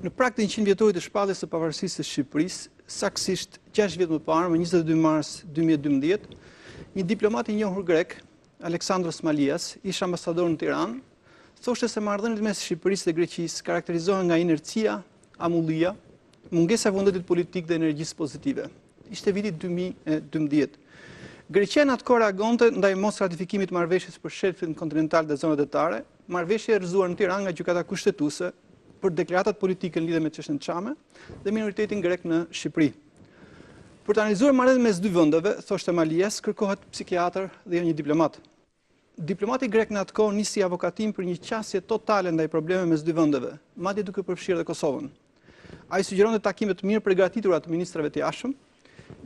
Në prag të 100 vjetorit të shpalljes së pavarësisë së Shqipërisë, saktësisht 6 vjet më parë, më 22 mars 2012, një diplomat i njohur grek, Aleksandros Malias, ish ambasador në Tiranë, thoshte se marrëdhëniet mes Shqipërisë dhe Greqisë karakterizohen nga inercia, amullia, mungesa e vullnetit politik dhe energjisë pozitive. Ishte viti 2012. Greqia në atë kohë reagonte ndaj mos ratifikimit të marrëveshjes për shelfin kontinental dhe zonat detare, marrëveshje e rrëzuar në Tiranë nga gjykata kushtetuese për deklaratat politike në lidhje me çështjen çame dhe minoritetin grek në Shqipëri. Për të analizuar marrëdhënien mes dy vendeve, thoshte Malias, kërkohet psikiatër dhe jo një diplomat. Diplomati grek në atë kohë nisi avokatim për një qasje totale ndaj problemeve mes dy vendeve, madje duke përfshirë dhe Kosovën. Ai sugjeronte takime të mirë përgatitura të ministrave të jashtëm,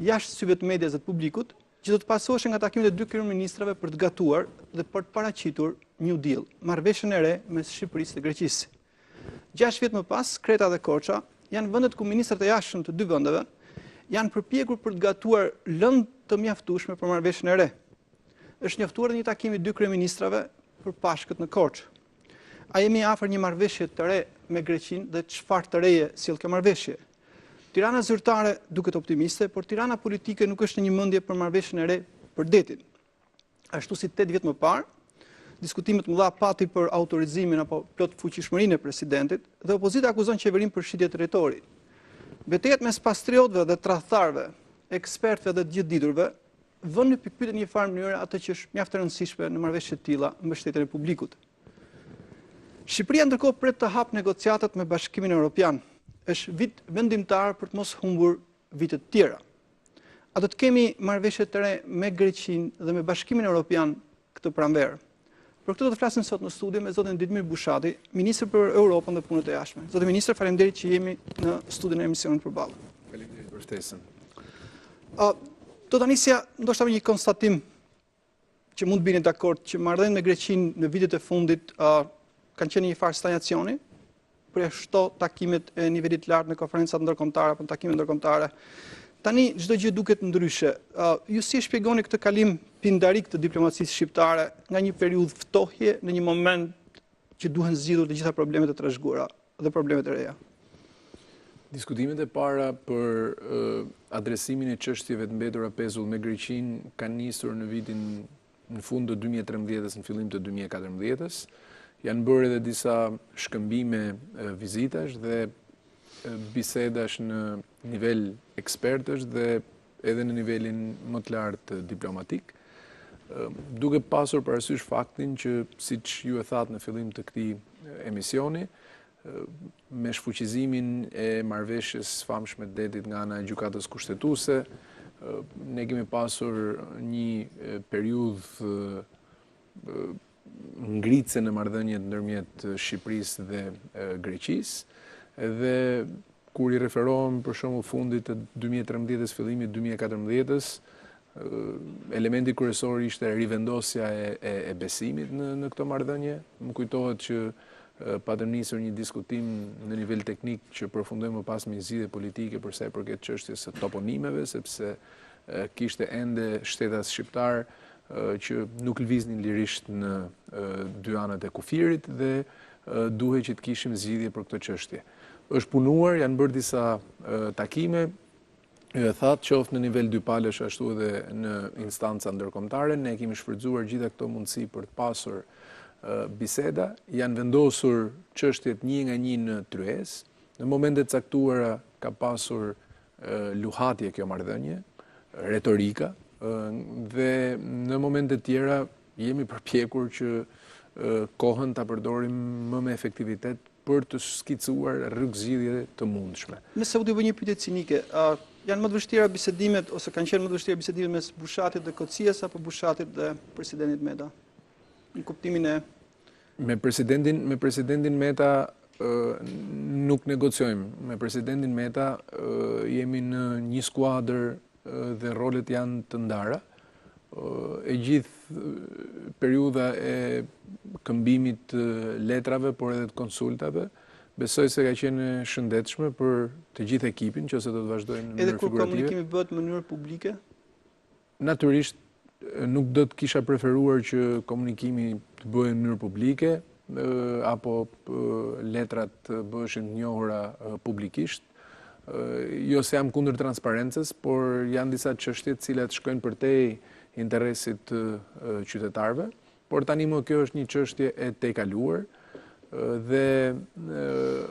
jashtë syve të medias dhe të publikut, që do të pasoheshin nga takimet e dy kryeministrave për të gatuar dhe për të paraqitur New Deal, marrëveshjen e re mes Shqipërisë dhe Greqisë. 6 vjet më pas, Kreta dhe Korça janë vendet ku ministrat e jashtëm të dy vendeve janë përpjekur për të gatuar lëndë të mjaftueshme për marrëveshjen e re. Është njoftuar një takim i dy kryeministrave për Pashkët në Korçë. A jemi afër një marrëveshje të re me Greqinë dhe çfarë të reje sjell kjo marrëveshje? Tirana zyrtare duket optimiste, por Tirana politike nuk është në një mendje për marrëveshjen e re për detin. Ashtu si 8 vjet më parë, diskutimet mëdha pati për autorizimin apo plot fuqishmërinë e presidentit dhe opozita akuzon qeverinë për shitje territori. Betejat mes patriotëve dhe tradhtarëve, ekspertëve dhe të gjithdidurve vënë në pikpyetje në një farë mënyrë atë që është mjaft e rëndësishme në marrëveshje të tilla në mbështetjen e publikut. Shqipëria ndërkohë pret të hapë negociatat me Bashkimin Evropian. Është vit vendimtar për të mos humbur vite të tjera. A do të kemi marrëveshje të re me Greqinë dhe me Bashkimin Evropian këtë pranverë? Për këtë do të flasim sot në studio me zotin Bushati, Ministri për Europën dhe Punët e Jashtme. Zotin Ministër, faleminderit që jemi në studion e emisionit Përballë. Faleminderit për ftesën. Do ta nisja ndoshta me një konstatim që mund të bini dakord që marrëdhëniet me Greqinë në vitet e fundit kanë qenë një farë stagnacioni, përjashto takimet e nivelit lartë në konferencat ndërkombëtare apo në takimet ndërkombëtare. Tani çdo gjë duket ndryshe. Ju si e shpjegoni këtë kalim pindarik të diplomacisë shqiptare nga një periudhë ftohje në një moment që duhen zgjidhur të gjitha problemet e trashëguara dhe problemet e reja? Diskutimet e para për adresimin e çështjeve të mbetura pezull me Greqinë kanë nisur në fund të 2013-s, në fillim të 2014-s. Janë bërë edhe disa shkëmbime vizitash dhe bisedash në nivel ekspertësh dhe edhe në nivelin më të lartë diplomatik, duke pasur parasysh faktin që, siç ju e thatë në fillim të këtij emisioni, me shfuqizimin e marrëveshjes famshme të detit nga ana e gjykatës kushtetuese, ne kemi pasur një periudhë ngritse në marrëdhëniet ndërmjet Shqipërisë dhe Greqisë dhe kur i referohem për shembull fundit të 2013-s, fillimit 2014-s, elementi kryesor ishte rivendosja e besimit në këtë marrëdhënie. Më kujtohet që patëm nisur një diskutim në nivel teknik që përfundoi më pas me zgjidhje politike për sa i përket çështjes së toponimeve, sepse kishte ende shtetas shqiptar që nuk lviznin lirisht në dy anët e kufirit dhe duhej që të kishim zgjidhje për këtë çështje. Është punuar, janë bërë disa takime, thatë qoftë në nivel dypalësh ashtu edhe në instanca ndërkombëtare, ne kemi shfrytzuar gjitha këto mundësi për të pasur biseda, janë vendosur çështjet një nga një në tryezë. Në momente të caktuara ka pasur luhatje kjo marrëdhënie, retorika, dhe në momente tjera jemi përpjekur që kohën ta përdorim më me efektivitet për të skicuar rrugëzgjidhje të mundshme. Nëse u të bëj një pyetje cinike, janë më të vështira bisedimet ose kanë qenë më të vështira bisedimet mes Bushatit dhe Kocias apo Bushatit dhe presidentit Meta? Në kuptimin e me presidentin Meta nuk negociojmë. Me presidentin Meta jemi në një skuadër dhe rolet janë të ndara. E gjithë periudha e këmbimit letrave, por edhe të konsultave, besoj se ka qenë shëndetshme për të gjithë ekipin, që se do të vazhdojnë në mënyrë figurative. Edhe kur komunikimi bëhet në mënyrë publike? Natyrisht, nuk do të kisha preferuar që komunikimi të bëhet në mënyrë publike. apo letrat bëheshin të njohura publikisht. Jo se jam kundër transparencës, por janë disa çështje të cilat shkojnë përtej interesit të qytetarëve, por tani më kjo është një çështje e tejkaluar dhe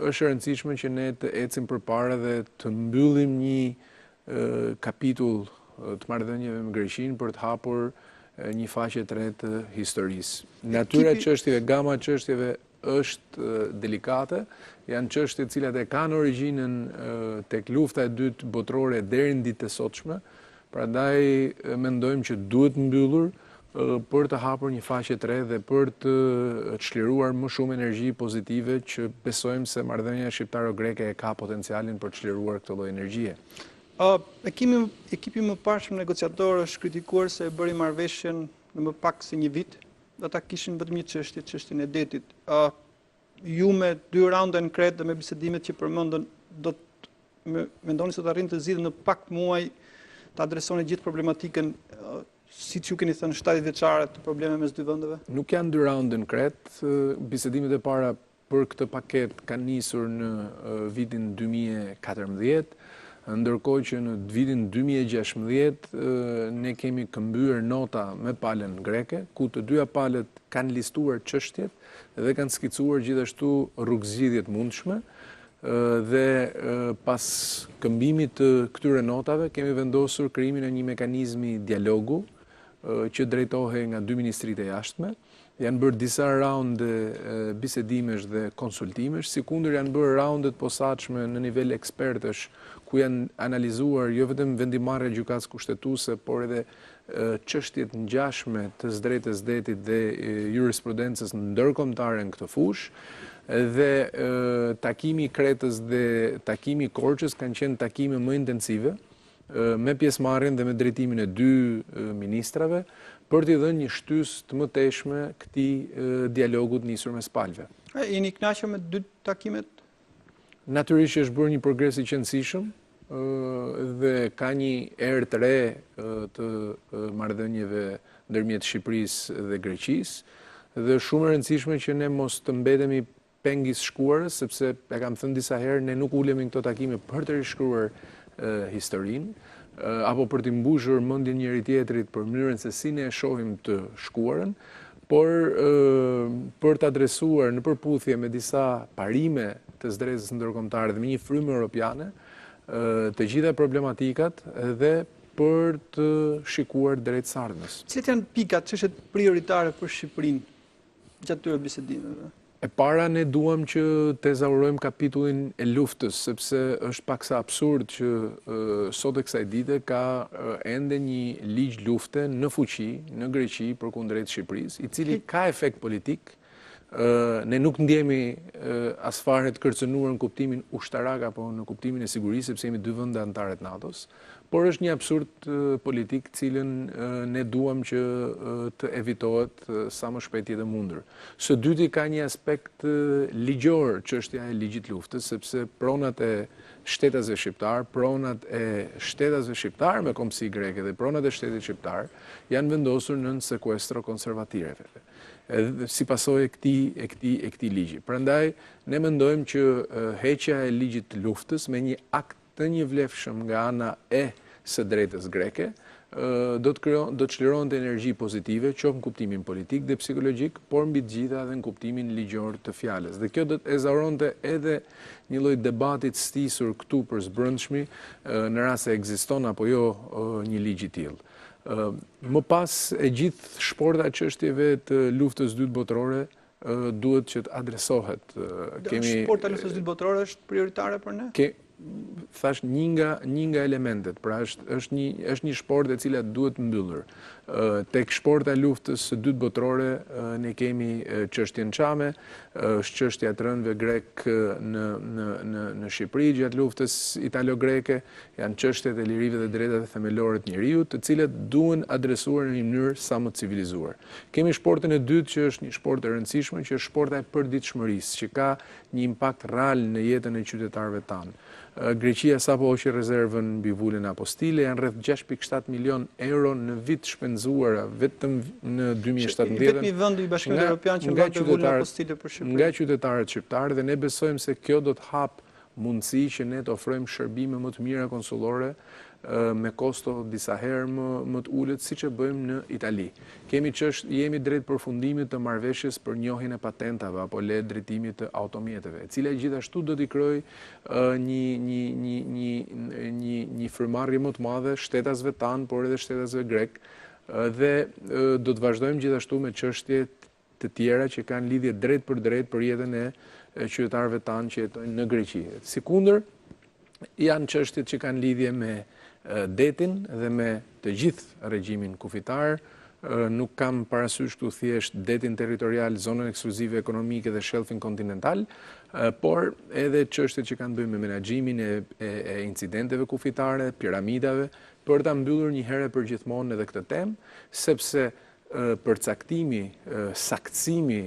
është e rëndësishme që ne të ecim përpara dhe të mbyllim një kapitull të marrëdhënieve me Greqinë për të hapur një faqe të re të historisë. Natyra e çështjeve, gama e çështjeve është delikate, janë çështje të cilat e kanë origjinën tek lufta e dytë botërore deri në ditët e sotshme, prandaj mendojmë që duhet mbyllur për të hapur një faqe të re dhe për të çliruar më shumë energji pozitive që besojmë se marrëdhënia shqiptaro-greke e ka potencialin për të çliruar këtë lloj energjie. Ekipi më parshëm negociator është kritikuar se e bëri marrëveshjen në më pak se një vit, dhe ata kishin vetëm një çështje, çështjen e detit. Ju me 2 raunde në Kretë dhe me bisedimet që përmendën, do të mendoni se do të arrini të zgjidhni në pak muaj të adresoni gjithë problematikën, siç ju keni thënë 70 vjeçare të probleme mes dy vendeve? Nuk janë 2 raunde në Kretë, bisedimet e para për këtë paket kanë nisur në vitin 2014, ndërkohë që në vitin 2016 ne kemi këmbyer nota me palën greke, ku të dyja palët kanë listuar çështjet dhe kanë skicuar gjithashtu rrugëzgjidhje të mundshme dhe pas këmbimit të këtyre notave kemi vendosur krijimin e një mekanizmi dialogu që drejtohej nga 2 ministritë e jashtme. Janë bërë disa raunde bisedimesh dhe konsultimesh, sikundër janë bërë raundet posaçme në nivel ekspertësh, ku janë analizuar jo vetëm vendimarrja e gjykatës kushtetuese, por edhe çështjet ngjashme të drejtës detit dhe jurisprudencës ndërkombëtare në këtë fushë. Dhe takimi i Kretës dhe takimi i Korçës kanë qenë takime më intensive, me pjesëmarrjen dhe me drejtimin e 2 ministrave, për t'i dhënë një shtysë të mëtejshme këtij dialogut nisur mes palëve. Jeni kënaqur me 2 takimet? Natyrisht është bërë një progres i qëndësishëm dhe ka një erë të re të marrëdhënieve ndërmjet Shqipërisë dhe Greqisë dhe shumë e rëndësishme që ne mos të mbetemi pengis shkuarës, sepse e kam thënë disa herë, ne nuk ulemi në këto takime për të rishkruar historinë, apo për të mbushur mendjen njëri tjetrit për mënyrën se si ne e shohim të shkuarën, por për të adresuar në përputhje me disa parime të drejtës ndërkombëtare dhe me një frymë europiane të gjitha problematikat dhe për të shikuar drejt së ardhmes. Cilat janë pikat, çështjet prioritare për Shqipërinë gjatë këtyre bisedimeve? E para ne duam që të ezaurojmë kapitullin e luftës, sepse është paksa absurd që sot e kësaj dite ka ende një ligj lufte në fuqi, në Greqi përkundrejt Shqipërisë, i cili ka efekt politik. Ne nuk ndjemi as fare të kërcënuar në kuptimin ushtarak apo në kuptimin e sigurisë, sepse jemi 2 vende anëtare të NATO-s, por është një absurd politik cilën ne duam që të evitohet sa më shpejt jetë mundur. Së dyti ka një aspekt ligjor çështja e ligjit luftës, sepse pronat e shtetasve shqiptar, pronat e shtetasve shqiptar me kombësi greke dhe pronat e shtetit shqiptar janë vendosur në sekuestro konservative, si pasojë e këtij ligji. Prandaj ne mendojmë që heqja e ligjit të luftës me një akt të një vlefshëm nga ana e së drejtës greke do të çlironte energji pozitive, qoftë në kuptimin politik dhe psikologjik, por mbi të gjitha edhe në kuptimin ligjor të fjalës. Dhe kjo do të ezauronte edhe një lloj debati të stisur këtu për sbrëndshmi në rast se ekziston apo jo një ligj i tillë. Më pas e gjithë shporta e çështjeve të luftës dytë botërore duhet që të adresohet. Shporta e luftës dytë botërore është prioritare për ne? Thash një nga elementet, pra është një shport e cila duhet mbyllur. Tek shporta e luftës së dytë botërore ne kemi çështjen Çame, është çështja e rënëve grek në Shqipëri gjatë luftës italo-greke, janë çështjet e lirive dhe drejtave themelore të njerëzit, të cilat duhen adresuar në një mënyrë sa më civilizuar. Kemi shportin e dytë që është një sport e rëndësishëm, që është shporta e përditshmërisë, që ka një impakt real në jetën e qytetarëve tanë. Greqia sapo hoqi rezervën mbi vulin apostile, janë rreth 6.7 milion euro në vit shpenzuara vetëm në 2017. Vetëm vendi i Bashkimit Evropian që mbante vulin apostile për Shqipërinë. Nga qytetarët shqiptarë, dhe ne besojmë se kjo do të hap mundësi që ne të ofrojmë shërbime më të mira konsullore me kosto disa herë më të ulët, siç e bëjmë në Itali. Jemi drejt përfundimit të marrëveshjes për njohjen e patentave apo le drejtimit të automjeteve, e cila gjithashtu do t'i krijojë një frymëmarrje më të madhe shtetasve tanë, por edhe shtetasve grek, dhe do të vazhdojmë gjithashtu me çështje të tjera që kanë lidhje drejt për jetën e qytetarëve tanë që jetojnë në Greqi. Sikundër, janë çështjet që kanë lidhje me detin dhe me të gjithë regjimin kufitar. Nuk kam parasysh këtu thjesht detin territorial, zonën ekskluzive ekonomike dhe shelfin kontinental, por edhe çështjet që kanë bëjmë me menaxhimin e incidenteve kufitare, piramidave, për ta mbyllur një herë për gjithmonë edhe këtë temë, sepse përcaktimi, saktësimi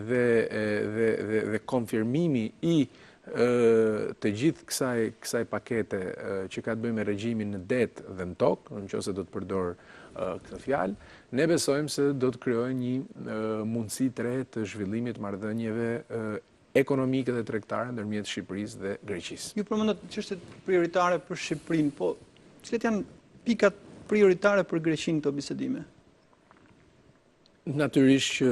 dhe konfirmimi i të gjithë kësaj pakete që ka të bëjë me regjimin në det dhe në tokë, nëse do të përdor këtë fjalë, ne besojmë se do të krijojë një mundësi të re të zhvillimit marrëdhënieve ekonomike dhe tregtare ndërmjet Shqipërisë dhe Greqisë. Ju përmendët çështjet prioritare për Shqipërinë, po cilat janë pikat prioritare për Greqinë këto bisedime? Natyrisht që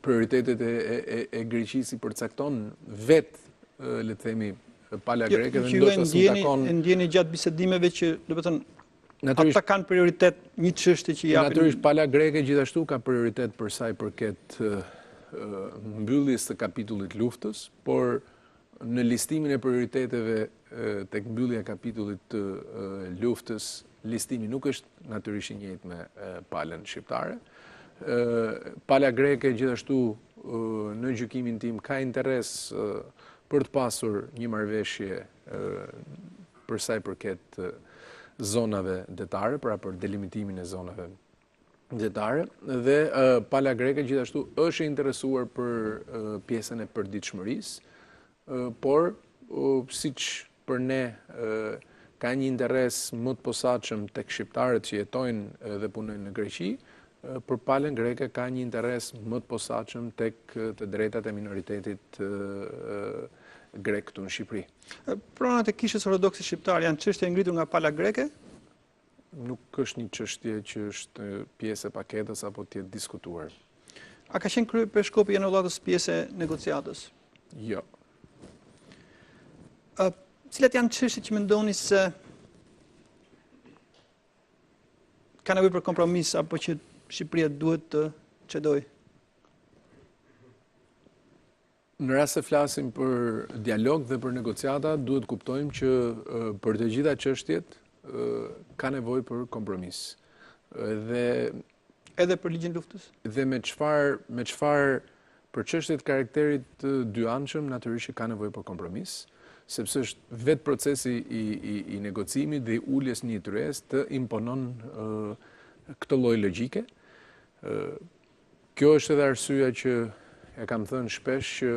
prioritetet e Greqisë i përcakton vetë, le të themi, pala greke dhe ndoshta s'u takon. E ndjeni gjatë bisedimeve që, do të thënë, ata kanë prioritet një çështje që japin. Natyrisht pala greke gjithashtu ka prioritet për sa i përket mbylljes së kapitullit luftës, por në listimin e prioriteteve tek mbyllja e kapitullit të luftës, listimi nuk është natyrisht i njëjtë me palën shqiptare. Pala greke gjithashtu në gjykimin tim ka interes për të pasur një marrëveshje për sa i përket zonave detare, pra për delimitimin e zonave detare, dhe pala greke gjithashtu është e interesuar për pjesën e përditshmërisë, por siç për ne ka një interes më të posaçëm tek shqiptarët që jetojnë dhe punojnë në Greqi, për palën greke ka një interes më të posaçëm tek të drejtat e minoritetit grek këtu në Shqipëri. Pronat e kishës ortodokse shqiptare janë çështje ngritur nga pala greke? Nuk është një çështje që është pjesë e paketës apo të jetë diskutuar. A ka qenë krye periskopi i anullatës pjesë e negociatës? Jo. Cilat janë çështjet që mendoni se ka nevojë për kompromis apo që Shqipëria duhet të çedojë? Në rast se flasim për dialog dhe për negociata, duhet kuptojmë që për të gjitha çështjet ka nevojë për kompromis. Edhe për ligjin luftës? Dhe me çfarë për çështjet karakterit të dyanshëm, natyrisht ka nevojë për kompromis, sepse është vetë procesi i negocimit dhe i uljes një ytyres të imponon këtë lloj logjike. Kjo është edhe arsyeja që e kam thënë shpesh që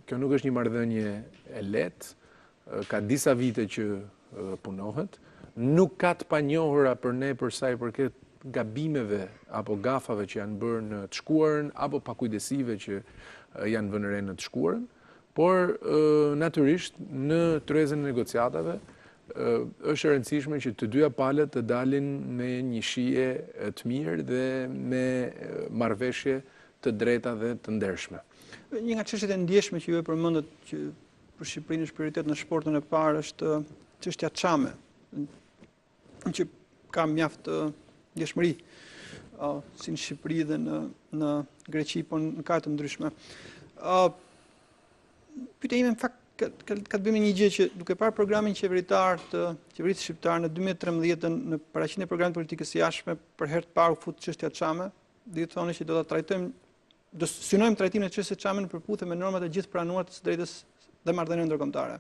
kjo nuk është një marrëdhënie e lehtë, ka disa vite që punohet, nuk ka të panjohura për ne për sa i përket gabimeve apo gafave që janë bërë në të shkuarën apo pakujdesive që janë vënë re në të shkuarën, por natyrisht në tryezën e negociatave është e rëndësishme që të dyja palët të dalin me një shije të mirë dhe me marrëveshje të drejta dhe të ndershme. Një nga çështjet e ndjeshme që ju e përmendët që për Shqipërinë është prioritet në shportën e parë është çështja çame, që ka mjaft ndjeshmëri si në Shqipëri dhe në Greqi, por në ka të ndryshme. Pyetja ime në fakt ka të bëjë me një gjë që duke parë programin qeveritar të qeverisë shqiptare në 2013 në paraqitjen e programit politikës së jashtme, për herë të parë u fut çështja çame, dhe thonë që do ta trajtojmë, do synojmë trajtimin e çështjes çame në përputhje me normat e gjithë pranuara të së drejtës dhe marrëdhënieve ndërkombëtare.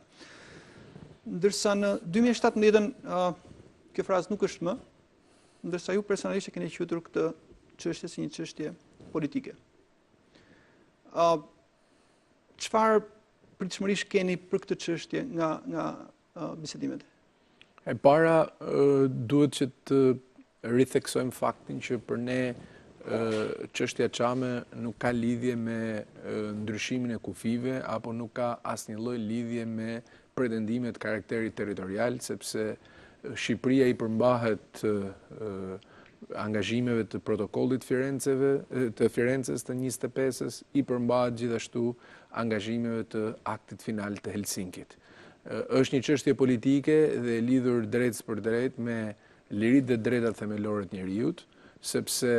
Ndërsa në 2017 kjo frazë nuk është më, ndërsa ju personalisht e keni quajtur këtë çështje si një çështje politike. Çfarë pritshmërisht keni për këtë çështje nga bisedimet? E para, duhet që të ritheksojmë faktin që për ne çështja Çame nuk ka lidhje me ndryshimin e kufive apo nuk ka asnjë lloj lidhje me pretendimet karakterit territorial, sepse Shqipëria i përmbahet angazhimeve të protokollit të Firencës të 25-s, i përmbahet gjithashtu angazhimeve të aktit final të Helsinkit. Është një çështje politike dhe lidhur drejt për drejt me liritë dhe drejtat themelore të njerëzit, sepse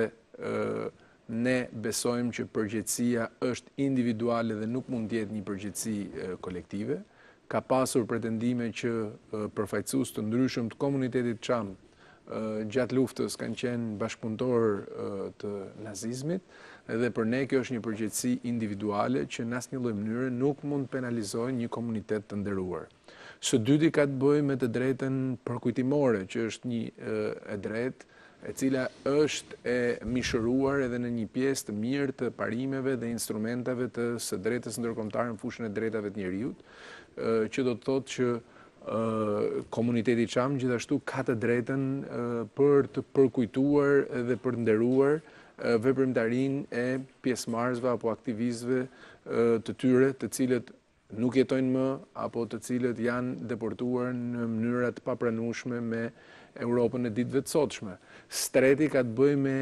ne besojmë që përgjegjësia është individuale dhe nuk mund të jetë një përgjegjësi kolektive. Ka pasur pretendime që përfaqësues të ndryshëm të komunitetit Çam gjatë luftës kanë qenë bashkëpunëtor të nazizmit dhe për ne kjo është një përgjegjësi individuale që në asnjë lloj mënyre nuk mund të penalizojë një komunitet të nderuar. Së dyti ka të bëjë me të drejtën përkujtimore, që është një e drejtë e cila është e mishëruar edhe në një pjesë të mirë të parimeve dhe instrumentave të së drejtës ndërkombëtare në fushën e drejtave të njerëzit, që do të thotë që komuniteti Çam gjithashtu ka të drejtën për të përkujtuar dhe për të nderuar veprimtarinë e pjesëmarrësve apo aktivistëve të tyre, të cilët nuk jetojnë më apo të cilët janë deportuar në mënyra të papranueshme me Europën e ditëve të sotshme. Streti ka të bëjë me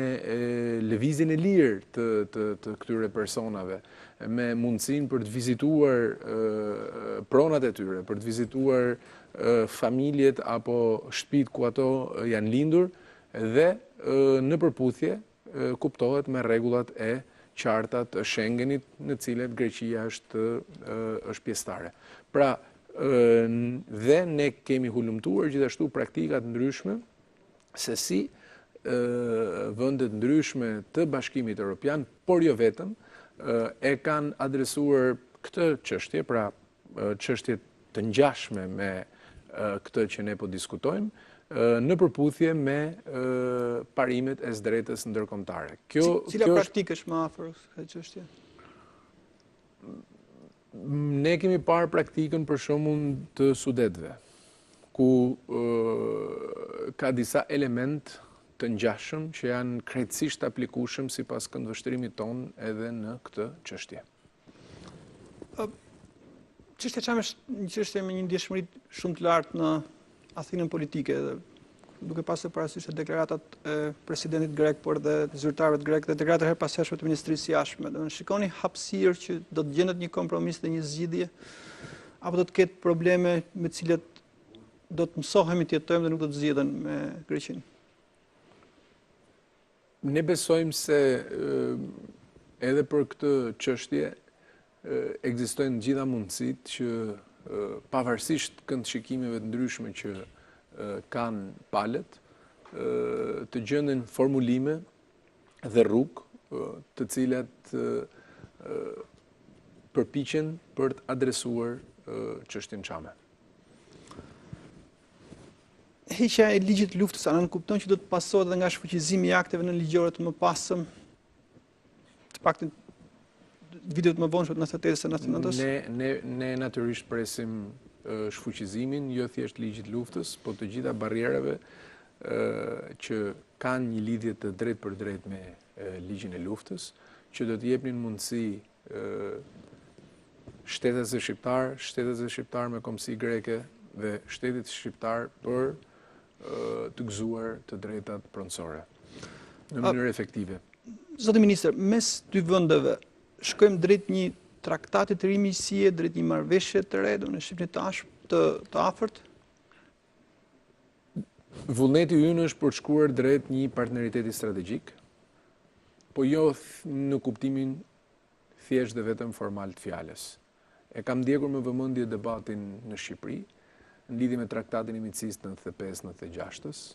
lëvizjen e lirë të këtyre personave, me mundësinë për të vizituar pronat e tyre, për të vizituar familjet apo shtëpitë ku ato janë lindur dhe në përputhje kuptohet me rregullat e qartat e Schengenit në cilet Greqia është pjesëtare. Pra, dhe ne kemi hulumtuar gjithashtu praktikat ndryshme se si vendet ndryshme të Bashkimit Evropian, por jo vetëm, e kanë adresuar këtë çështje, pra çështje të ngjashme me këtë që ne po diskutojmë, në përputhje me parimet e së drejtës ndërkombëtare. Cila praktikë është më afër kësaj çështje? Ne kemi parë praktikën për shembull të Sudetëve, ku ka disa element të ngjashëm që janë krejtësisht aplikueshëm sipas këndvështrimit tonë edhe në këtë çështje. Çështja Çam është një çështje me një ndjeshmëri shumë të lartë në athinën politike, duke pasur parasysh deklaratat e presidentit grek, por dhe të zyrtarëve grek dhe deklaratat her pas hershme të Ministrisë së Jashtme. Do të shikoni hapësirë që do të gjendet një kompromis dhe një zgjidhje, apo do të ketë probleme me të cilat do të mësohemi të jetojmë dhe nuk do të zgjidhen me Greqinë? Ne besojmë se edhe për këtë çështje ekzistojnë gjitha mundësitë që pavarësisht këndshikimeve të ndryshme që kanë palët, të gjenden formulime dhe rrugë të cilat përpiqen për të adresuar çështjen Çame. Heqja e ligjit të luftës, a nuk kupton që do të pasohet edhe nga shfuqizimi i akteve në ligjore të mëpasëm, të paktën vitet më vonë, 98 se 99? Ne natyrisht presim shfuqizimin, jo thjesht ligjit luftës, po të gjitha barrierave që kanë një lidhje të drejt për drejt me ligjin e luftës, që do të jepnin mundësi shtetësve shqiptar me kombësi greke dhe shtetit shqiptar për të gëzuar të drejtat pronësore në mënyrë efektive. Zoti Ministër, mes dy vendeve shkojmë drejt një traktati të rimijësie, drejt një marrëveshje të re, në Shqipërinë tashmë të afërt? Vullneti ynë është për të shkuar drejt një partneriteti strategjik, po jo në kuptimin thjesht dhe vetëm formal të fjalës. E kam ndjekur me vëmendje debatin në Shqipëri, në lidhje me traktatin e miqësisë 95-96,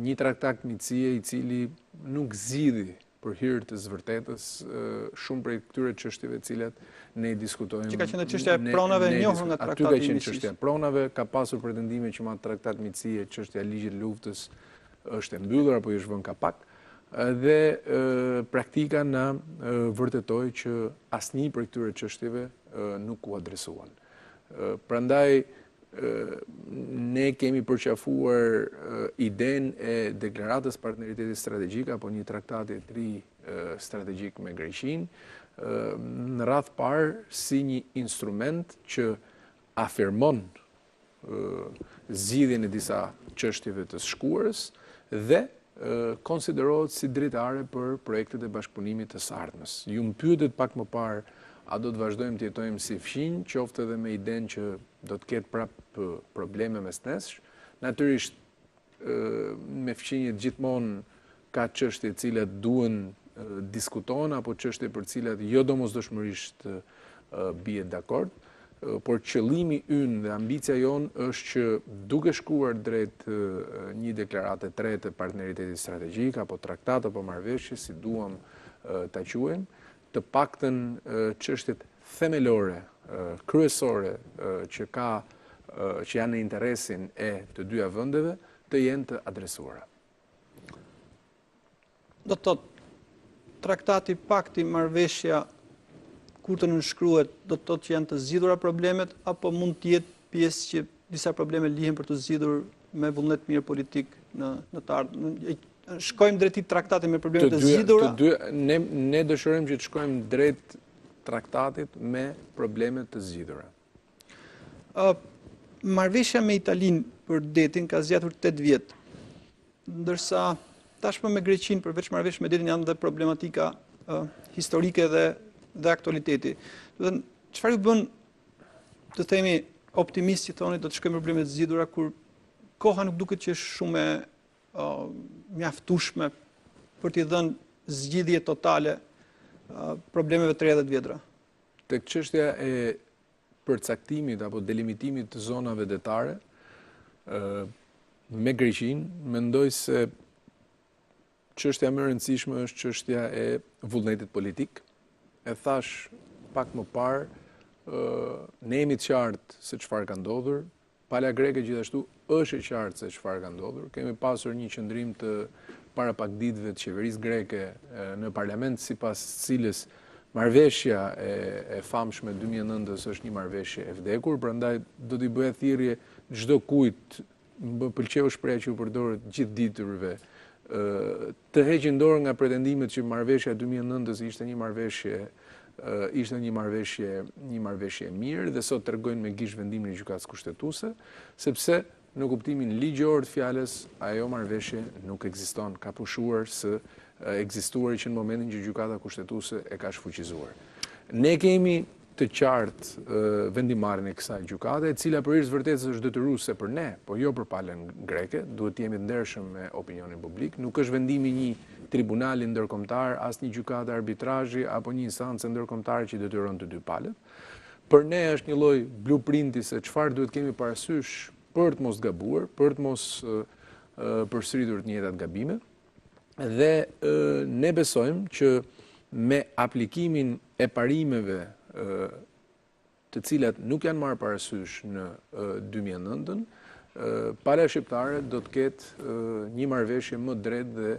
një traktat miqësie i cili nuk zgjidhi për hir të zvërtetës shumë prej këtyre çështjeve të cilat ne diskutojmë. Që ka qenë çështja e pronave e njohur nga traktati i miqësisë. Aty ka qenë miqësisë. çështja e pronave, ka pasur pretendime që me traktat miqësie çështja e ligjit luftës është e mbyllur apo është vënë kapak. Dhe praktika na vërtetoi që asnjë prej këtyre çështjeve nuk u adresuan. Prandaj, ne kemi përqafuar idenë e deklaratës partneritetit strategjik apo një traktati i ri strategjik me Greqinë, në radh parë si një instrument që afirmon zgjidhjen e disa çështjeve të shkuarës dhe konsiderohet si dritare për projektet e bashkëpunimit të së ardhmes. Ju më pyetet pak më parë, a do të vazhdojmë të jetojmë si fqinj, qoftë edhe me idenë që do të ketë prapë probleme mes nesh. Natyrisht, me fqinjet gjithmonë ka çështje të cilat duhen diskutohen apo çështje për të cilat jo domosdoshmërisht bie dakord, por qëllimi ynë dhe ambicia jonë është që duke shkuar drejt një deklarate tre të partneritetit strategjik apo traktat apo marrëveshje, si duam ta quajmë, të paktën çështjet themelore, kryesore që janë në interesin e të dyja vendeve të jenë të adresuara. Do të thotë, traktati, pakti, marrëveshja, kur të nënshkruhet, do të thotë që janë të zgjidhura problemet, apo mund të jetë pjesë që disa probleme lihen për të zgjidhur me vullnet mirë politik në të ardhmen? Shkojmë drejt traktatit me problemet të zgjidhura? Ne dëshirojmë që të shkojmë drejt traktatit me problemet të zgjidhura. Marrëveshja me Italinë për detin ka zgjatur 8 vjet, ndërsa tashmë me Greqinë, përveç marrëveshjes me detin, janë dhe problematika historike dhe aktualiteti. Çfarë ju bën të themi optimist që thoni do të shkojmë probleme të zgjidhura kur koha nuk duket që është shumë mjaftueshme për t'i dhënë zgjidhje totale problemeve të reja dhe të vjetra? Tek çështja e përcaktimit apo delimitimit të zonave detare me Greqinë, mendoj se çështja më e rëndësishme është çështja e vullnetit politik. E thash pak më parë, ne jemi të qartë se çfarë ka ndodhur, pala greke gjithashtu është e qartë se çfarë ka ndodhur. Kemi pasur një qëndrim të para pak ditëve të qeverisë greke në parlament, sipas cilës marrëveshja e famshme 2009 është një marrëveshje e vdekur, prandaj do t'i bëja thirrje çdo kujt, më pëlqeu shpreha që u përdoret gjithë ditërve, të heqin dorë nga pretendimet që marrëveshja e 2009 ishte një marrëveshje e mirë dhe sot tregojnë me gishtë vendimin e gjykatës kushtetuese, sepse në kuptimin ligjor të fjalës ajo marrëveshje nuk ekziston, ka pushuar së ekzistuari që në momentin që gjykata kushtetuese e ka shfuqizuar. Ne kemi të qartë vendimarrjen e kësaj gjykate, e cila për hir të vërtetës është detyruese për ne, por jo për palën greke, duhet të jemi të ndershëm me opinionin publik, nuk është vendimi një tribunali ndërkombëtar, as një gjykate arbitrazhi apo një instancë ndërkombëtare që detyron të dy palët. Për ne është një lloj blueprinti se çfarë duhet kemi parasysh për të mos gabuar, për të mos përsëritur të njëjtat gabime. Dhe ne besojmë që me aplikimin e parimeve të cilat nuk janë marrë parasysh në 2009-ën, pala shqiptare do të ketë një marrëveshje më drejtë dhe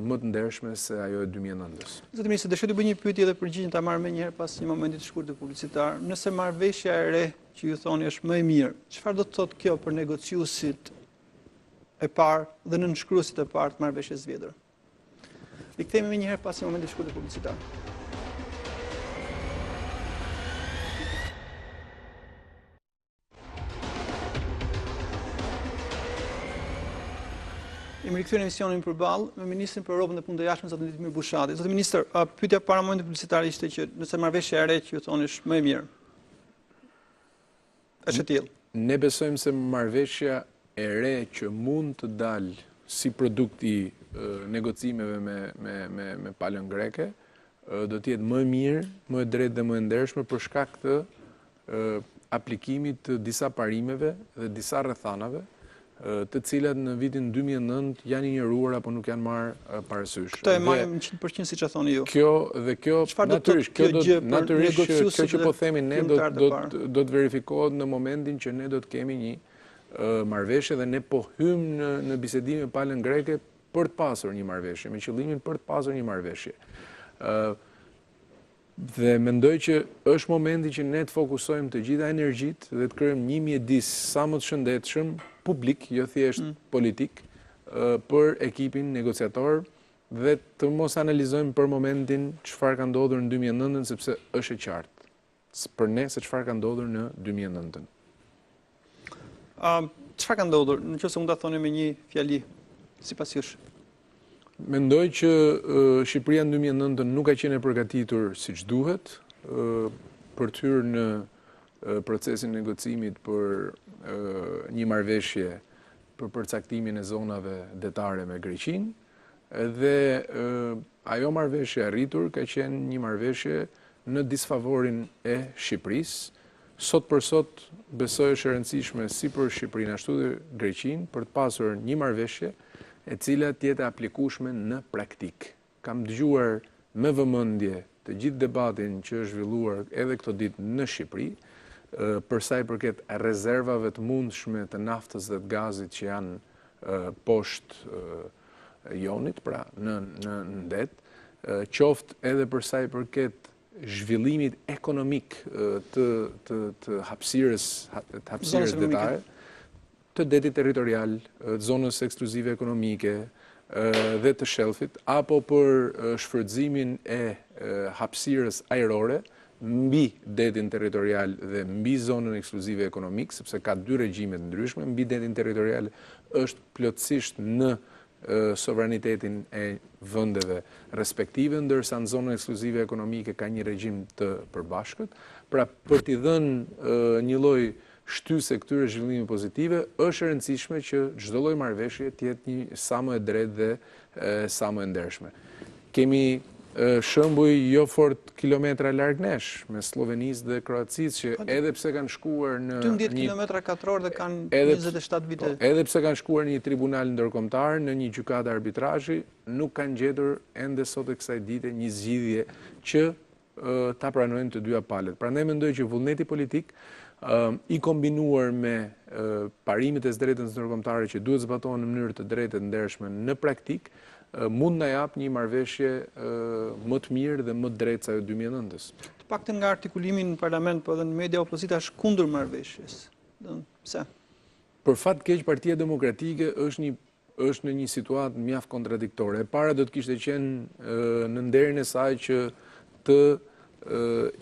më të ndershme se ajo e 2009-s. Zoti Ministri, dëshiroj të bëj një pyetje dhe përgjigjen ta marr më njëherë pas një momenti të shkurtër publicitar. Nëse marrëveshja e re që ju thoni është më e mirë, çfarë do të thotë kjo për negociuesit e parë dhe nënshkruesit e parë të marrëveshjes së vjetër? Rikthehemi më njëherë pas një momenti të shkurtër publicitar. Jemi rikthyer në emisionin Përballë me Ministrin për Europën dhe Punët e Jashtme, zotin Lutfi Bushati. Zoti Ministër, pyetja para momentit publicitar ishte që nëse marrëveshja e re që ju thoni është më e mirë, është e tillë. Ne besojmë se marrëveshja e re që mund të dalë si produkt i negocimeve me palën greke do të jetë më e mirë, më e drejtë dhe më e ndershme për shkak të aplikimit të disa parimeve dhe disa rrethanave të cilat në vitin 2009 janë injoruar apo nuk janë marrë parasysh. Këtë e marrim 100% siç e thoni ju. Kjo natyrisht kjo që po themi ne do të verifikohet në momentin që ne do të kemi një marrëveshje dhe ne po hymë në bisedime me palën greke për të pasur një marrëveshje, me qëllimin për të pasur një marrëveshje. Dhe mendoj që është momenti që ne të fokusojmë të gjitha energjitë dhe të krijojmë një mjedis sa më të shëndetshëm, publik, jo thjesht politik, për ekipin negociator dhe të mos analizojmë për momentin çfarë ka ndodhur në 2009, sepse është e qartë për ne se çfarë ka ndodhur në 2009. Çfarë ka ndodhur? Nëse mund ta thoni me një fjali, sipas jush. Mendoj që Shqipëria në 2009 nuk ka qenë e përgatitur siç duhet për të hyrë në procesin e negocimit për një marrëveshje për përcaktimin e zonave detare me Greqinë dhe ajo marrëveshje arritur ka qenë një marrëveshje në disfavorin e Shqipërisë. Sot për sot besoj është e rëndësishme si për Shqipërinë ashtu dhe Greqinë për të pasur një marrëveshje e cila të jetë aplikueshme në praktik. Kam dëgjuar me vëmendje të gjithë debatin që është zhvilluar edhe këto ditë në Shqipëri, për sa i përket rezervave të mundshme të naftës dhe të gazit që janë poshtë jonit, pra në ndet, qoftë edhe për sa i përket zhvillimit ekonomik të hapësirës detare, të detit territorial, zonës ekskluzive ekonomike dhe të shelfit, apo për shfrytëzimin e hapësirës ajrore mbi detin territorial dhe mbi zonën ekskluzive ekonomik, sepse ka dy regjime të ndryshme, mbi detin territorial është plotësisht në sovranitetin e vendeve respektive, ndërsa në zonën ekskluzive ekonomike ka një regjim të përbashkët. Pra, për t'i dhënë një lloj shtyse këtyre zhvillimeve pozitive, është e rëndësishme që çdo lloj marrëveshje të jetë një sa më e drejtë dhe sa më e ndershme. Kemi shembuj jo fort kilometra larg nesh, me Slovenisë dhe Kroacisë, që edhe pse kanë shkuar në 12 kilometra katror dhe kanë 27 vite. Edhe pse kanë shkuar në një tribunal ndërkombëtar, në një gjykatë arbitrazhi, nuk kanë gjetur ende sot e kësaj dite një zgjidhje që ta pranojnë të dyja palët. Prandaj mendoj që vullneti politik i kombinuar me parimet e së drejtës ndërkombëtare që duhet zbatohen në mënyrë të drejtë dhe ndershme në praktik, mund na jap një marrëveshje më të mirë dhe më të drejtë se ajo 2009-s. Të paktën nga artikulimi në parlament, po edhe në media, opozita është kundër marrëveshjes. Pse? Për fat keq, Partia Demokratike është në një situatë mjaft kontradiktore. E para do të kishte qenë në nderin e saj që të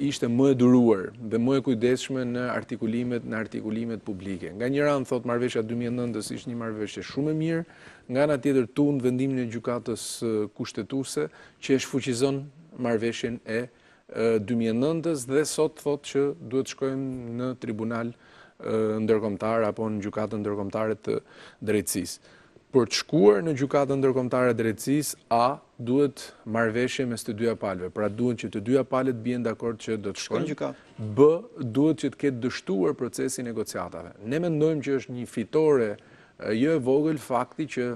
ishte më e duruar dhe më e kujdesshme në artikulimet publike. Nga një anë thot marrëveshja 2009-s ishte një marrëveshje shumë e mirë, nga ana tjetër tund vendimin e gjykatës kushtetuese që e shfuqizon marrëveshjen e 2009-s dhe sot thot që duhet shkojmë në tribunal ndërkombëtar apo në gjykatën ndërkombëtare të drejtësisë. Për të shkuar në gjykatën ndërkombëtare të drejtësisë, A duhet marrëveshje mes të dyja palëve. Pra duhet që të dyja palët bien dakord që do të shkojnë. B duhet që të ketë dështuar procesi negociatave. Ne mendojmë që është një fitore jo e vogël fakti që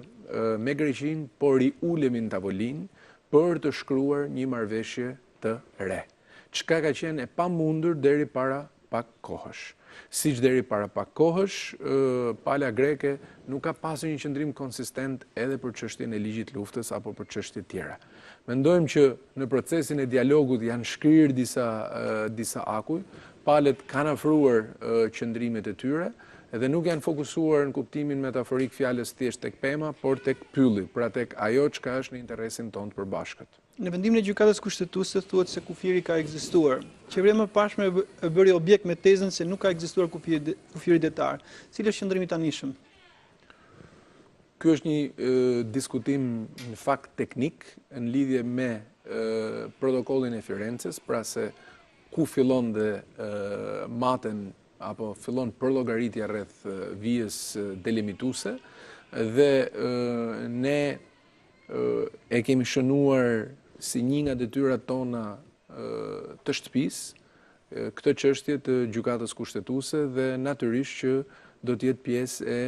me Greqinë po riulemi në tavolinë për të shkruar një marrëveshje të re. Çka ka qenë e pamundur deri para pak kohësh. Siç deri para pak kohësh, pala greke nuk ka pasur një qëndrim konsistent edhe për çështjen e ligjit luftës apo për çështje tjera. Mendojmë që në procesin e dialogut janë shkrirë disa akuj, palët kanë afruar qëndrimet e tyre dhe nuk janë fokusuar në kuptimin metaforik fjalës thjesht tek pema, por tek pylli, pra tek ajo çka është në interesin tonë të përbashkët. Në vendimin e gjykatës kushtetuese thuhet se kufiri ka ekzistuar. Qeveria më pashme e bëri objekt me tezën se nuk ka ekzistuar kufiri detar. Cili është qëndrimi tanishëm? Ky është një diskutim në fakt teknik në lidhje me protokollin e Firences, pra se ku fillon dhe maten apo fillon përllogaritja rreth vijës delimituese dhe ne e kemi shënuar si një nga detyrat tona të shtëpisë këtë çështje të gjykatës kushtetuese dhe natyrisht që do të jetë pjesë e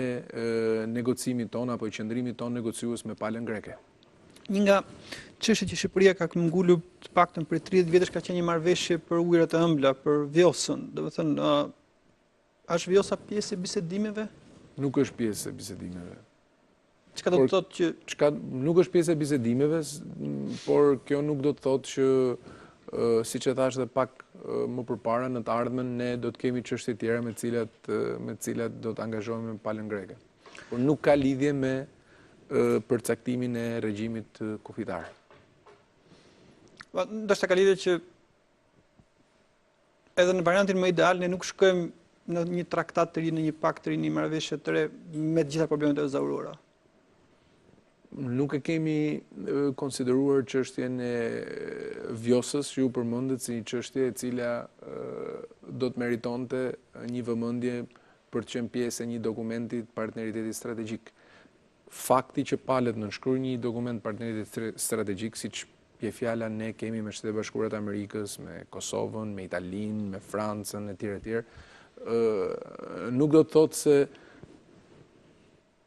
negocimit ton apo i qëndrimit ton negociues me palën greke. Një nga çështjet që Shqipëria ka ngulur të paktën për 30 vjetësh ka qenë një marrëveshje për ujërat e ëmbla, për Vjosën. Do të thënë, është Vjosa pjesë e bisedimeve? Nuk është pjesë e bisedimeve. Çka do të thotë që nuk është pjesë e bisedimeve, por kjo nuk do të thotë që siç e thash edhe pak më përpara, në të ardhmen ne do të kemi çështje tjera me të cilat do të angazhohemi në palën greke. Por nuk ka lidhje me përcaktimin e regjimit kufitar. Ndoshta ka lidhje që edhe në variantin më ideal ne nuk shkojmë në një traktat të ri, në një pakt të ri, në një marrëveshje të re me të gjitha problemet e zaurura. Nuk e kemi konsideruar çështjen e Vjosës që ju përmendet si një çështje e cila do të meritonte një vëmendje për të qenë pjesë e një dokumenti partneriteti strategjik. Fakti që palët në shkruaj një dokument partneriteti strategjik, siç je fjala, ne kemi me Shtetet Bashkuara të Amerikës, me Kosovën, me Italinë, me Francën etj. Nuk do të thotë se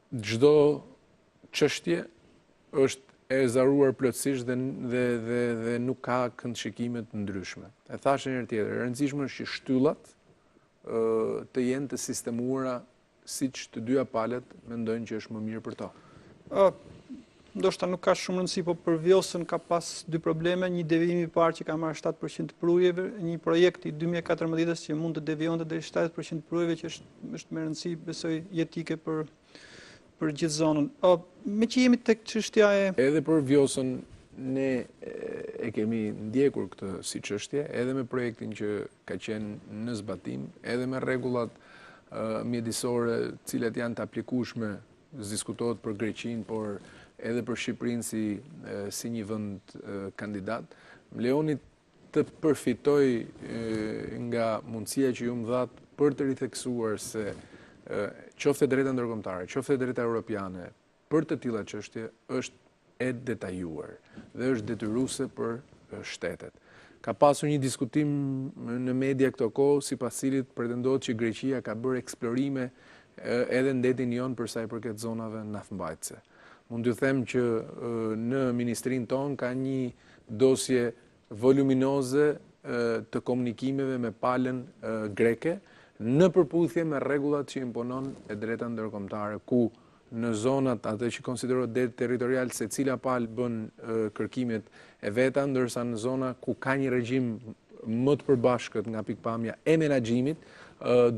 çdo çështje është e zaruar plotësisht dhe nuk ka këndshikime të ndryshme. E thash një herë tjetër, e rëndësishme është që shtyllat të jenë të sistemuara siç të dyja palët mendojnë që është më mirë për to. Ndoshta nuk ka shumë rëndësi, po për Vjosën ka pas dy probleme, një devijim i parë që ka marrë 7% të prujeve, një projekt i 2014-s që mund të devijonte deri 70% të prujeve, që është me rëndësi, besoj, jetike për gjithë zonën. Me që jemi tek çështja e... Edhe për Vjosën ne e kemi ndjekur këtë si çështje, edhe me projektin që ka qenë në zbatim, edhe me rregullat mjedisore, cilat janë të aplikueshme, diskutohet për Greqinë, por edhe për Shqipërinë si një vend kandidat. Më lejoni të përfitoj nga mundësia që ju më dhat për të ritheksuar se qoftë drejta ndërkombëtare, qoftë drejta europiane, për të tilla çështje është e detajuar dhe është detyruese për shtetet. Ka pasur një diskutim në media këto kohë, sipas cilit pretendohet që Greqia ka bërë eksplorime edhe në detin jon për sa i përket zonave naftmbajtëse. Mund t'ju them që në ministrinë tonë ka një dosje voluminoze të komunikimeve me palën greke, në përputhje me rregullat që imponon e drejta ndërkombëtare, ku në zonat atë që konsiderohet det territorial secila palë bën kërkimet e veta, ndërsa në zona ku ka një regjim më të përbashkët nga pikpamja e menaxhimit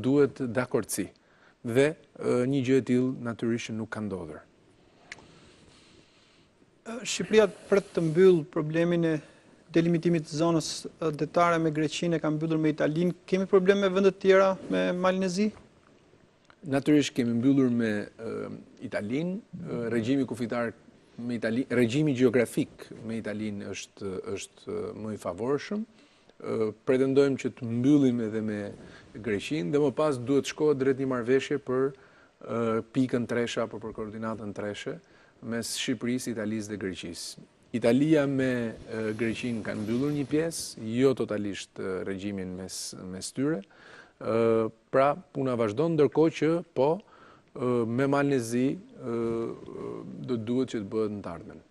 duhet dakordsi. Dhe një gjë e tillë natyrisht nuk ka ndodhur. Shqipëria për të mbyllë problemin e delimitimit të zonës detare me Greqinë, ka mbyllur me Italinë. Kemi probleme me vendet tjera, me Malnezi? Natyrisht kemi mbyllur me Italinë, regjimi kufitar me Italinë, regjimi gjeografik me Italinë është më i favorshëm. Pretendojmë që të mbyllim edhe me Greqinë dhe më pas duhet shkohet drejt një marrëveshje për pikën treshe apo për koordinatën treshe mes Shqipërisë, Italisë dhe Greqisë. Italia me Greqinë kanë mbyllur një pjesë, jo totalisht regjimin mes tyre. Pra, puna vazhdon, ndërkohë që me Malnezi do duhet që të bëhet në të ardhmen.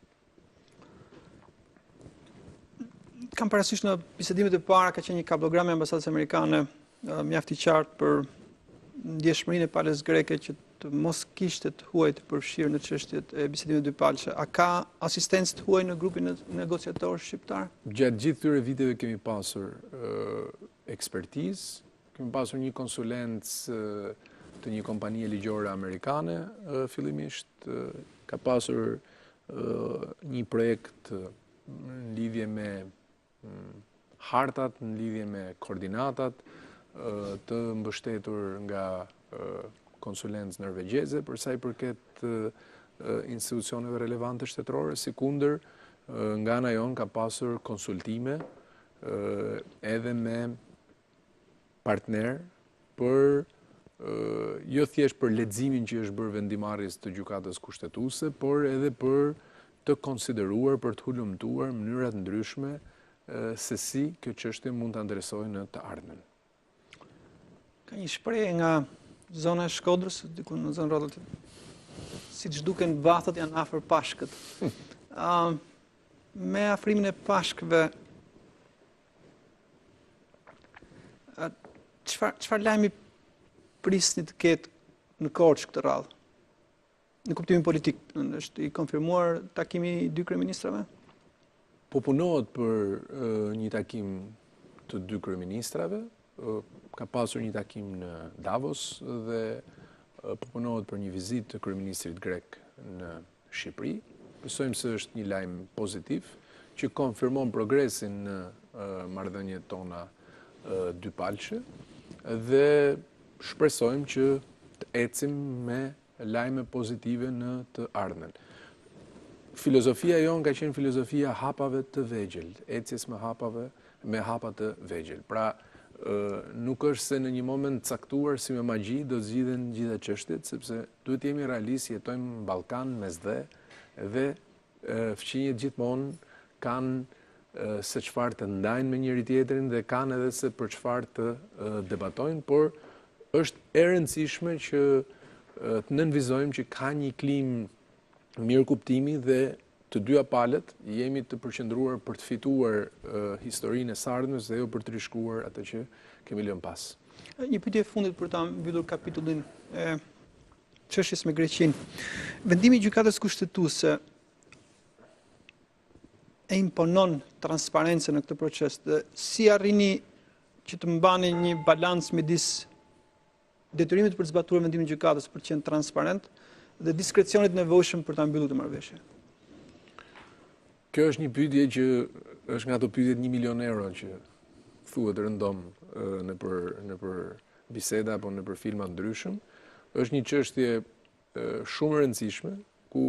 Kam parasysh në bisedimet e para ka qenë një kablogram e ambasadës amerikane mjaft i qartë për ndjeshmërinë e palës greke që të mos kishte të huaj të përfshirë në çështjet e bisedimeve dypalëshe. A ka asistencë të huaj në grupin negociator shqiptar? Gjatë gjithë këtyre viteve kemi pasur ekspertizë, kemi pasur një konsulencë të një kompanie ligjore amerikane fillimisht, ka pasur një projekt në lidhje me hartat, në lidhje me koordinatat, të mbështetur nga konsulencë norvegjeze për sa i përket institucioneve relevante shtetërore, sikundër nga ana jon ka pasur konsultime edhe me partner për jo thjesht për leximin që është bërë vendimarrjes të gjykatës kushtetuese, por edhe për të konsideruar, për të hulumtuar mënyra të ndryshme se si kjo çështje mund ta ndresojë në të ardhmen. Ka një shprehje nga zona e Shkodrës, diku në zonë rrotull, siç duken vathat janë afër pashkët. Me afrimin e pashkëve, çfarë lajmi prisni të ketë në Korçë këtë radhë? Në kuptimin politik, është i konfirmuar takimi i dy kryeministrave? Po punohet për një takim të dy kryeministrave, ka pasur një takim në Davos dhe po punohet për një vizitë të kryeministrit grek në Shqipëri. Besojmë se është një lajm pozitiv që konfirmon progresin në marrëdhëniet tona dypalqe dhe shpresojmë që të ecim me lajme pozitive në të ardhmen. Filozofia jonë ka qenë filozofia hapave të vegjël, ecjes me hapa të vegjël. Pra, nuk është se në një moment caktuar si me magji do të zgjidhen gjitha çështjet, sepse duhet jemi realistë, jetojmë në Ballkan mesdhe dhe fqinjet gjithmonë kanë se çfarë të ndajnë me njëri tjetrin dhe kanë edhe se për çfarë të debatojnë, por është e rëndësishme që të nënvizojmë që ka një klimë mirë kuptimi dhe të dyja palët jemi të përqendruar për të fituar historinë e sardhmes dhe jo për të rishkruar atë që kemi lënë pas. Një pyetje e fundit për ta mbyllur kapitullin e çështjes me Greqinë. Vendimi i gjykatës kushtetuese e imponon transparencën në këtë proces dhe si arrini që të mbani një balancë midis detyrimit për të zbatuar vendimin e gjykatës për të qenë transparent dhe diskrecionit nevojshëm për ta mbyllur këtë marrëveshje? Kjo është një pyetje që është nga ato pyetjet 1 milion euro që thuhet rëndom nëpër biseda apo nëpër filma ndryshëm. Është një çështje shumë e rëndësishme ku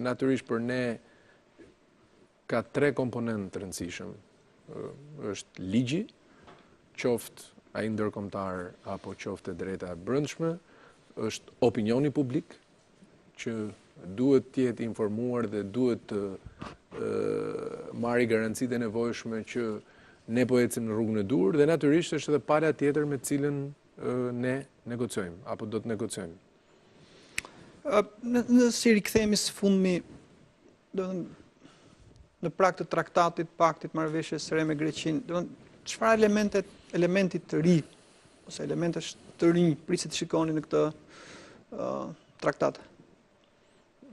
natyrisht për ne ka 3 komponentë të rëndësishëm. Është ligji, qoftë ai ndërkombëtar apo qoftë e drejta e brendshme, është opinioni publik që duhet të jetë informuar dhe duhet të marrë garancitë e nevojshme që ne po ecim në rrugën e dur dhe natyrisht është edhe pala tjetër me të cilën ne negociojmë apo do të negociojmë. Nëse rikthehemi së fundmi në prag të traktatit, paktit, marrëveshjes së re me Greqinë, do të çfarë elementi të ri ose elementesh të rinj priset të shikoni në këtë traktat?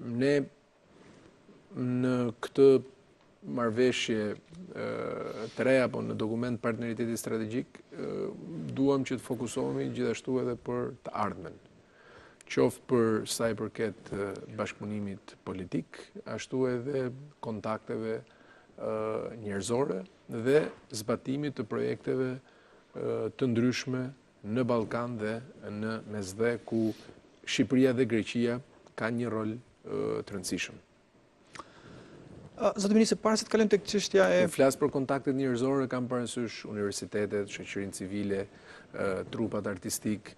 Ne në këtë marrëveshje të re apo në dokument partneriteti strategjik duam që të fokusohemi gjithashtu edhe për të ardhmen. Qoftë për sa i përket bashkëpunimit politik, ashtu edhe kontakteve njerëzore dhe zbatimit të projekteve të ndryshme në Ballkan dhe në mesdhe ku Shqipëria dhe Greqia kanë një rol të rëndësishëm. Zotë Ministri, para se të kalojmë tek çështja e... Flas për kontaktet njerëzore, kam parasysh universitetet, shoqërinë civile, trupat artistik,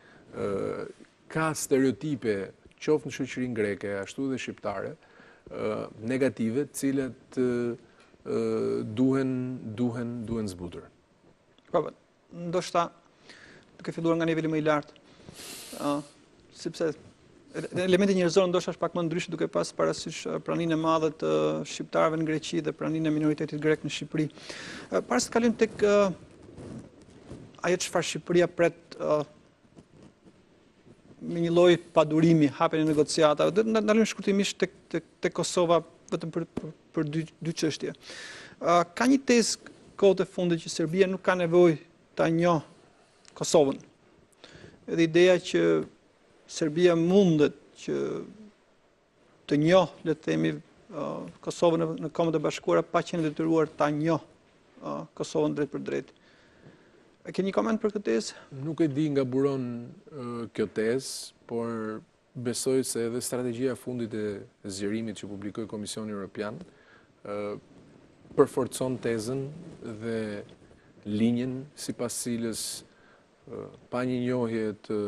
ka stereotipe, qoftë në shoqërinë greke, ashtu dhe shqiptare, negative, të cilat duhen zbutur. Ndoshta duke filluar nga niveli më i lartë, sepse elementi njerëzor ndoshta është pak më ndryshe duke pas parasysh praninë e madhe të shqiptarëve në Greqi dhe praninë e minoritetit grek në Shqipëri. Para se të kalojmë tek ajo çfarë Shqipëria pret me një lloj padurimi, hapjen e negociatave, do të ndalojmë shkurtimisht tek Kosova vetëm për dy çështje. Ka një tezë kohët e fundit që Serbia nuk ka nevojë ta njohë Kosovën. Edhe ideja që Serbia mundet që të njohë, le të themi, Kosovën në Kombët e Bashkuara pa qenë detyruar ta njohë Kosovën drejt për drejt. E ke një koment për këtë tezë? Nuk e di nga buron kjo tezë, por besoj se edhe strategjia fundit e zgjerimit që publikoi Komisioni Evropian përforcon tezën dhe linjën sipas cilës pa një njohje të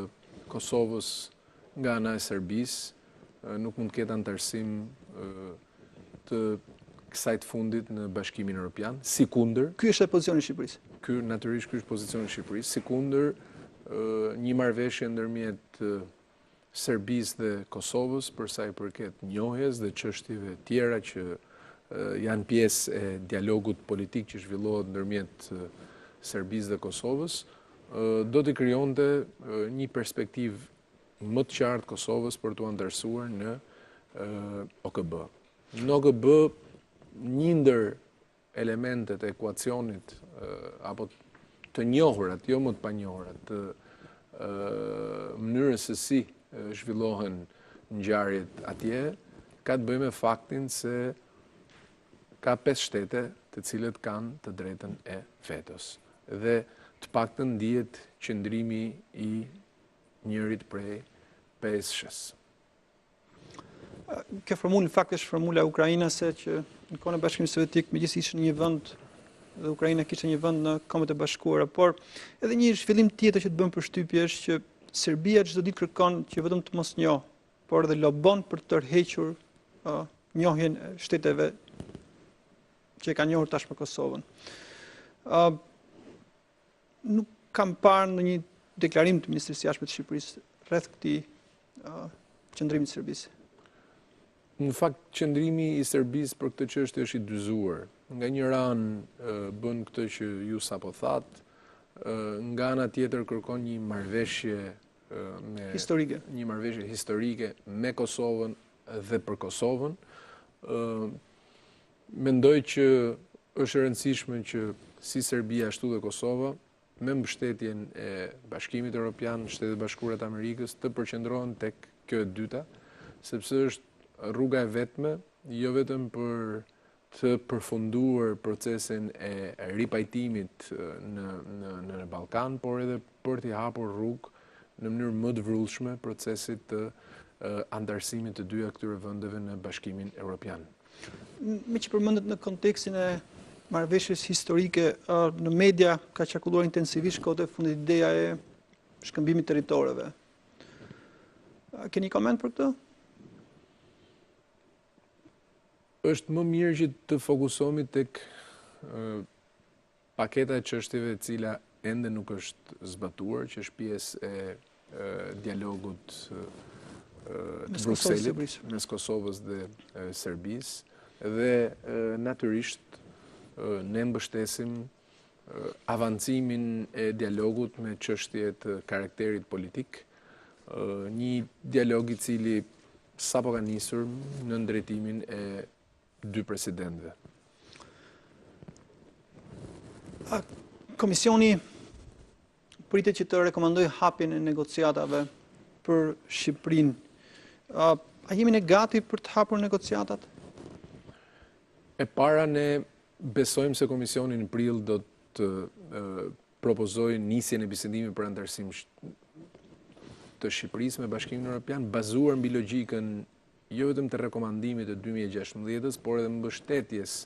Kosovës nga ana e Serbisë nuk mund të ketë antarësim të kësaj të fundit në Bashkimin Evropian, sikundër. Ky është pozicioni i Shqipërisë. Natyrisht ky është pozicioni i Shqipërisë, sikundër një marrëveshje ndërmjet Serbisë dhe Kosovës për sa i përket njohjes dhe çështjeve tjera që janë pjesë e dialogut politik që zhvillohet ndërmjet Serbisë dhe Kosovës, do të krijonte një perspektivë më të qartë Kosovës për t'u antarësuar në OKB. Në OKB, një ndër elementet e ekuacionit apo të njohurat, jo më të panjohurat, të mënyrës se si zhvillohen ngjarjet atje, ka të bëjë me faktin se ka 5 shtete të cilët kanë të drejtën e vetos. Dhe të paktën ndihet qëndrimi i njërit prej 5-shës. Kjo formulë në fakt është formula ukrainase që në kohën e Bashkimit Sovjetik megjithëse ishte një vend dhe Ukraina kishte një vend në Kombet e Bashkuara, por edhe një zhvillim tjetër që të bën përshtypje është që Serbia çdo ditë kërkon që vetëm të mos njohë, por edhe lobon për të tërhequr njohjen e shteteve që e kanë njohur tashmë Kosovën. Nuk kam parë në një deklarim të Ministrisë së Jashtme të Shqipërisë rreth këtij qëndrimit të Serbisë. Në fakt, qëndrimi i Serbisë për këtë çështje është i dyzuar. Nga një ranë bën këtë që ju sapo thatë, nga ana tjetër kërkon një marrëveshje historike me Kosovën dhe për Kosovën. Mendoj që është e rëndësishme që si Serbia ashtu dhe Kosova, me mbështetjen e Bashkimit Evropian, Shtetet Bashkuara të Amerikës, të përqendrohen tek kjo e dyta, sepse është rruga e vetme, jo vetëm për të përfunduar procesin e ripajtimit në Ballkan, por edhe për t'i hapur rrugë në mënyrë më të vrullshme procesit të antarësimit të dyja këtyre vendeve në Bashkimin Evropian. Me që përmendet në kontekstin e marrëveshjes historike, në media ka qarkulluar intensivisht kohët e fundit ideja e shkëmbimit territoreve. Keni koment për këtë? Është më mirë që të fokusohemi tek paketa e çështjeve e cila ende nuk është zbatuar, që është pjesë e dialogut të Brukselit mes Kosovës dhe Serbisë, dhe natyrisht ne mbështesim avancimin e dialogut me çështje të karakterit politik, një dialog i cili sapo ka nisur në drejtimin e 2 presidentëve. Komisioni pritet që të rekomandojë hapjen e negociatave për Shqipërinë. A jemi ne gati për të hapur negociatat? E para, ne besojmë se Komisioni në prill do të propozojë nisjen e bisedimit për antarësim të Shqipërisë me Bashkimin Evropian, bazuar mbi logjikën jo vetëm të rekomandimit të 2016, por edhe mbështetjes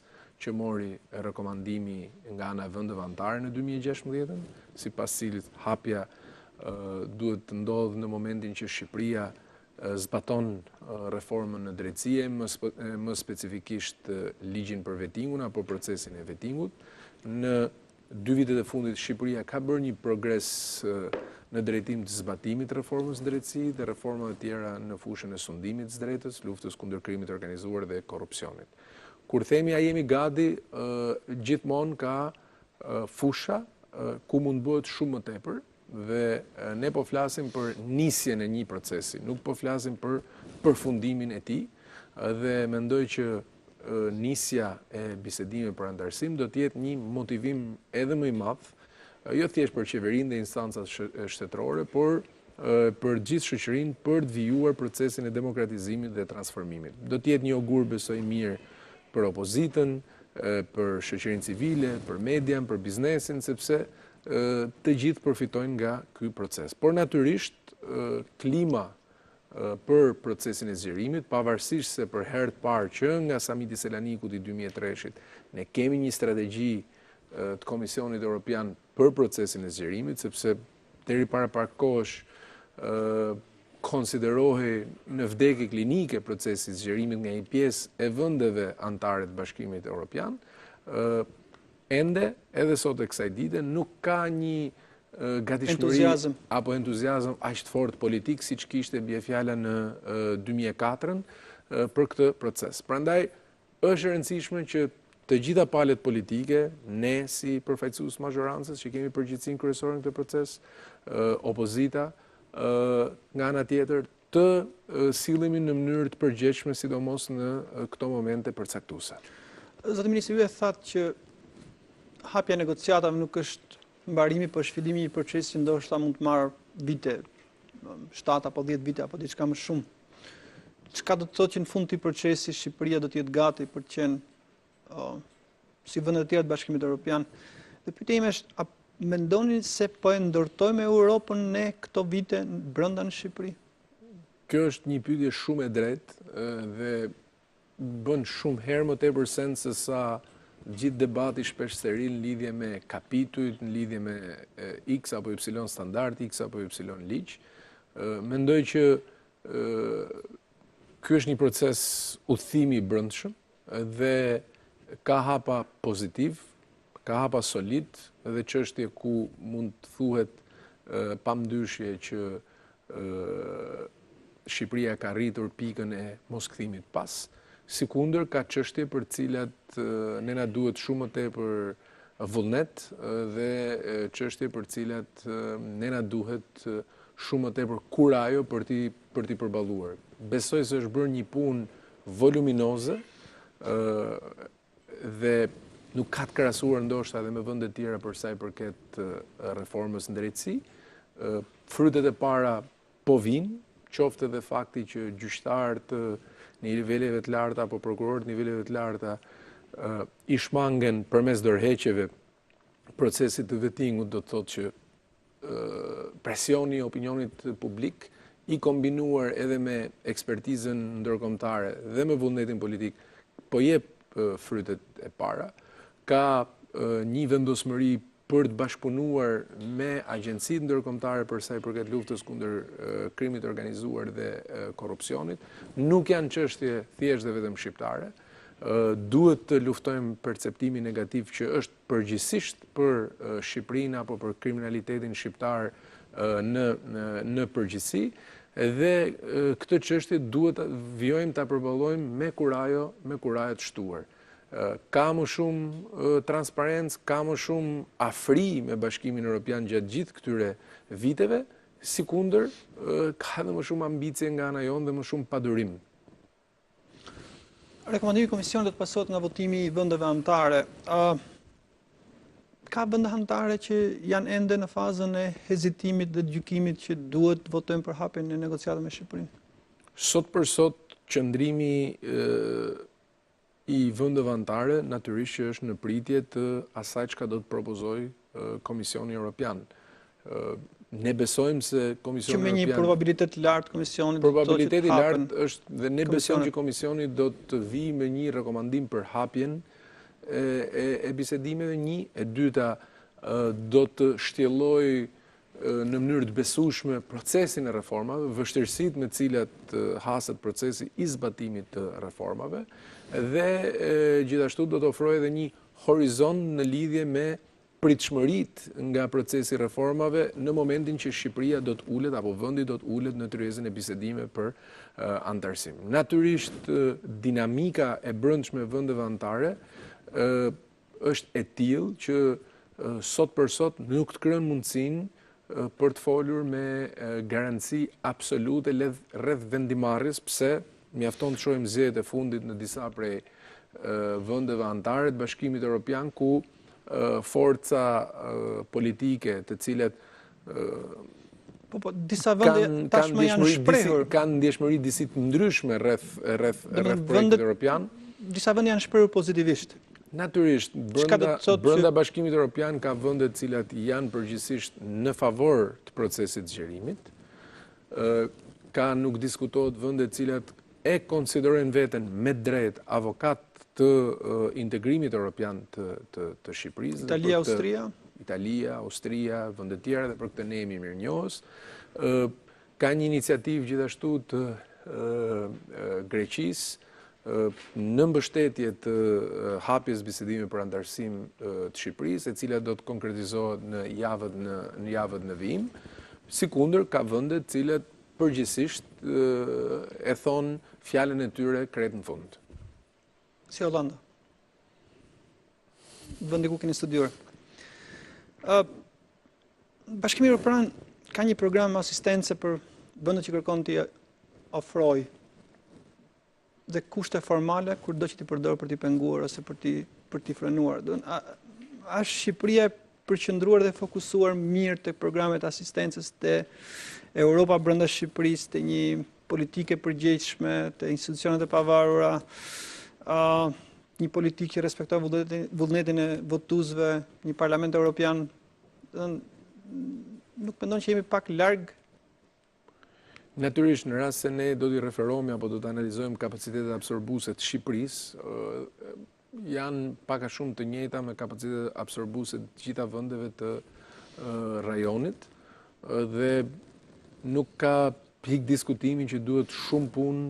që mori rekomandimi nga ana e vendeve anëtare në 2016, sipas cilit hapja duhet të ndodhë në momentin që Shqipëria zbaton reformën në drejtësie, më specifikisht ligjin për vettingun apo procesin e vettingut. Në 2 vitet e fundit Shqipëria ka bërë një progres në drejtim të zbatimit të reformës në drejtësi dhe reformave tjera në fushën e sundimit të drejtës, luftës kundër krimit të organizuar dhe korrupsionit. Kur themi a jemi gati, gjithmonë ka fusha ku mund bëhet shumë më tepër, dhe ne po flasim për nisjen e një procesi, nuk po flasim për përfundimin e tij, dhe mendoj që nisja e bisedimit për antarësim do të jetë një motivim edhe më i madh, jo thjesht për qeverinë dhe instancat shtetërore, por për gjithë shoqërinë për të vijuar procesin e demokratizimit dhe transformimit. Do të jetë një augur besoj mirë për opozitën, për shoqërinë civile, për median, për biznesin, sepse të gjithë përfitojnë nga ky proces. Por natyrisht klima për procesin e zgjerimit, pavarësisht se për herë të parë që nga samiti Selanikut i 2003-shit ne kemi një strategji të Komisionit Evropian për procesin e zgjerimit, sepse deri para pak kohësh konsiderohej në vdekje klinike procesi i zgjerimit nga një pjesë e vendeve anëtare të Bashkimit Evropian, ende edhe sot e kësaj dite nuk ka një gatishmëri apo entuziazëm aq të fortë politik siç kishte bie fjala në 2004 për këtë proces. Prandaj është e rëndësishme që të gjitha palët politike, ne si përfaqësues mazhorancës që kemi përgjegjësinë kryesore në këtë proces, opozita, nga ana tjetër të sillemi në mënyrë të përgjegjshme, sidomos në këto momente përcaktuese. Zoti Ministri, ju e thatë që hapja e negociatave nuk është mbarimi, por zhvillimi i një procesi që ndoshta mund të marrë vite, 7 apo 10 vite apo diçka më shumë. Çka do të thotë që në fund të këtij procesi Shqipëria do të jetë gati për të qenë si vendet e tjera të Bashkimit Evropian. Dhe pyetja ime është, a mendoni se po e ndërtojmë Europën ne këto vite brenda në Shqipëri? Kjo është një pyetje shumë e drejtë dhe bën shumë herë më tepër sens se sa gjithë debati shpesh steril në lidhje me kapitujt, në lidhje me X apo Y standard, X apo Y ligj. Mendoj që ky është një proces udhëtimi i brendshëm dhe ka hapa pozitiv, ka hapa solid dhe çështje ku mund të thuhet pamdyshje që Shqipëria ka rritur pikën e moskthimit pas. Sikundër ka çështje për të cilat ne na duhet shumë më tepër vullnet dhe çështje për të cilat ne na duhet shumë më tepër kurajo për t'i përballuar. Besoj se është bërë një punë voluminoze dhe nuk ka të krahasuar ndoshta edhe me vende të tjera për sa i përket reformës në drejtësi. Frytet e para po vinë, qoftë edhe fakti që gjyqtarët në niveleve të larta apo prokurorët në niveleve të larta i shmangen përmes dorëheqjeve procesit të vettingut, do të thotë që presioni i opinionit publik i kombinuar edhe me ekspertizën ndërkombëtare dhe me vullnetin politik po jep frytet e para. Ka një vendosmëri për të bashkëpunuar me agjencitë ndërkombëtare për sa i përket luftës kundër krimit organizuar dhe korrupsionit. Nuk janë çështje thjesht dhe vetëm shqiptare. Duhet të luftojmë perceptimin negativ që është përgjithsisht për Shqipërinë apo për kriminalitetin shqiptar në përgjithësi dhe këtë çështje duhet vijojmë ta përballojmë me kurajo të shtuar. Ka më shumë transparencë, ka më shumë afri me Bashkimin Evropian gjatë gjithë këtyre viteve, sikundër ka edhe më shumë ambicie nga ana jonë dhe më shumë padurim. Rekomandimi i Komisionit do të pasohet nga votimi i vendeve anëtare. Ka vende anëtare që janë ende në fazën e hezitimit dhe gjykimit që duhet të votojnë për hapjen e negociatave me Shqipërinë? Sot për sot qëndrimi i vendeve anëtare natyrisht që është në pritje të asaj çka do të propozojë Komisioni Evropian. Ne besojmë se Komisioni Evropian... Që me një probabilitet lartë Komisioni... Probabiliteti lartë është dhe ne besojmë që Komisioni do të vijë me një rekomandim për hapjen e bisedimeve, e dyta do të shtjellojë në mënyrë të besueshme procesin e reformave, vështirësitë me cilat haset procesi i zbatimit të reformave dhe gjithashtu do të ofrojë edhe një horizont në lidhje me pritshmëritë nga procesi i reformave në momentin që Shqipëria do të ulet apo vendi do të ulet në tryezën e bisedimeve për anëtarësim. Natyrisht dinamika e brendshme e vendeve anëtare është e tillë që sot për sot nuk të krijojnë mundësinë për të folur me garanci absolute rreth vendimarrjes, pse mjafton të shohim zgjedhjet e fundit në disa prej vendeve anëtare të Bashkimit Evropian ku forca politike të cilat disa vende tashmë janë shprehur, kanë ndjeshmëri disi të ndryshme rreth projektit evropian. Disa vende janë shprehur pozitivisht. Natyrisht, brenda Bashkimit Evropian ka vende të cilat janë përgjithsisht në favor të procesit zgjerimit. Ka, nuk diskutohet, vende të cilat e konsiderojnë veten me drejt avokat të integrimit evropian të Shqipërisë. Italia, Austria, vende të tjera dhe për këtë ne jemi mirënjohës. Ka një iniciativë gjithashtu të Greqisë në mbështetje të hapjes bisedimeve për anëtarësim të Shqipërisë, e cila do të konkretizohet në javët në vijim. Sikundër ka vende të cilat përgjithsisht e thon fjalën e tyre krejt në fund. Si Hollanda. Vendi ku keni studiuar. Bashkimi Evropian ka një program asistence për vendet që kërkon të ofrojë dhe kushte formale kur do që t'i përdor për t'i penguar ose për t'i frenuar. A Shqipëria përqendruar dhe fokusuar mirë tek programet asistencës te Europa brenda Shqipërisë, te një politike përgjegjshme, te institucionet e pavarura, një politikë që respekton vullnetin e votuesve, një parlament evropian, nuk mendon që jemi pak larg? Natyrisht, në rast se ne do t'i referohemi apo do të analizojmë kapacitetet absorbuese të Shqipërisë, janë pak a shumë të njëjta me kapacitetet absorbuese të gjitha vendeve të rajonit dhe nuk ka pikë diskutimi që duhet shumë punë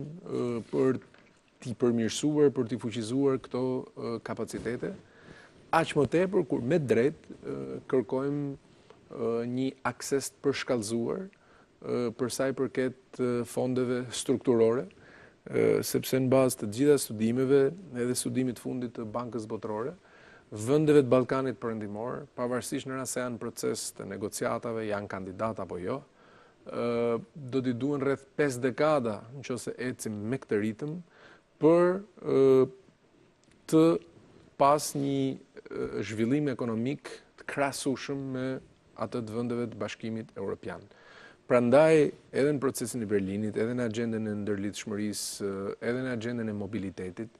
për t'i përmirësuar, për t'i fuqizuar këto kapacitete. Aq më tepër kur me drejt kërkojmë një akses të përshkallëzuar për sa i përket fondeve strukturore, sepse në bazë të gjitha studimeve, edhe studimit fundit të Bankës Botërore, vendeve të Ballkanit Perëndimor, pavarësisht në rast se janë proces të negociatave, janë kandidat apo jo, do t'i duhen rreth 5 dekada nëse ecim me këtë ritëm për të pas një zhvillim ekonomik të krahasueshëm me atë të vendeve të Bashkimit Evropian. Prandaj, edhe në procesin e Berlinit, edhe në agendën e ndërlidhshmërisë, edhe në agendën e mobilitetit,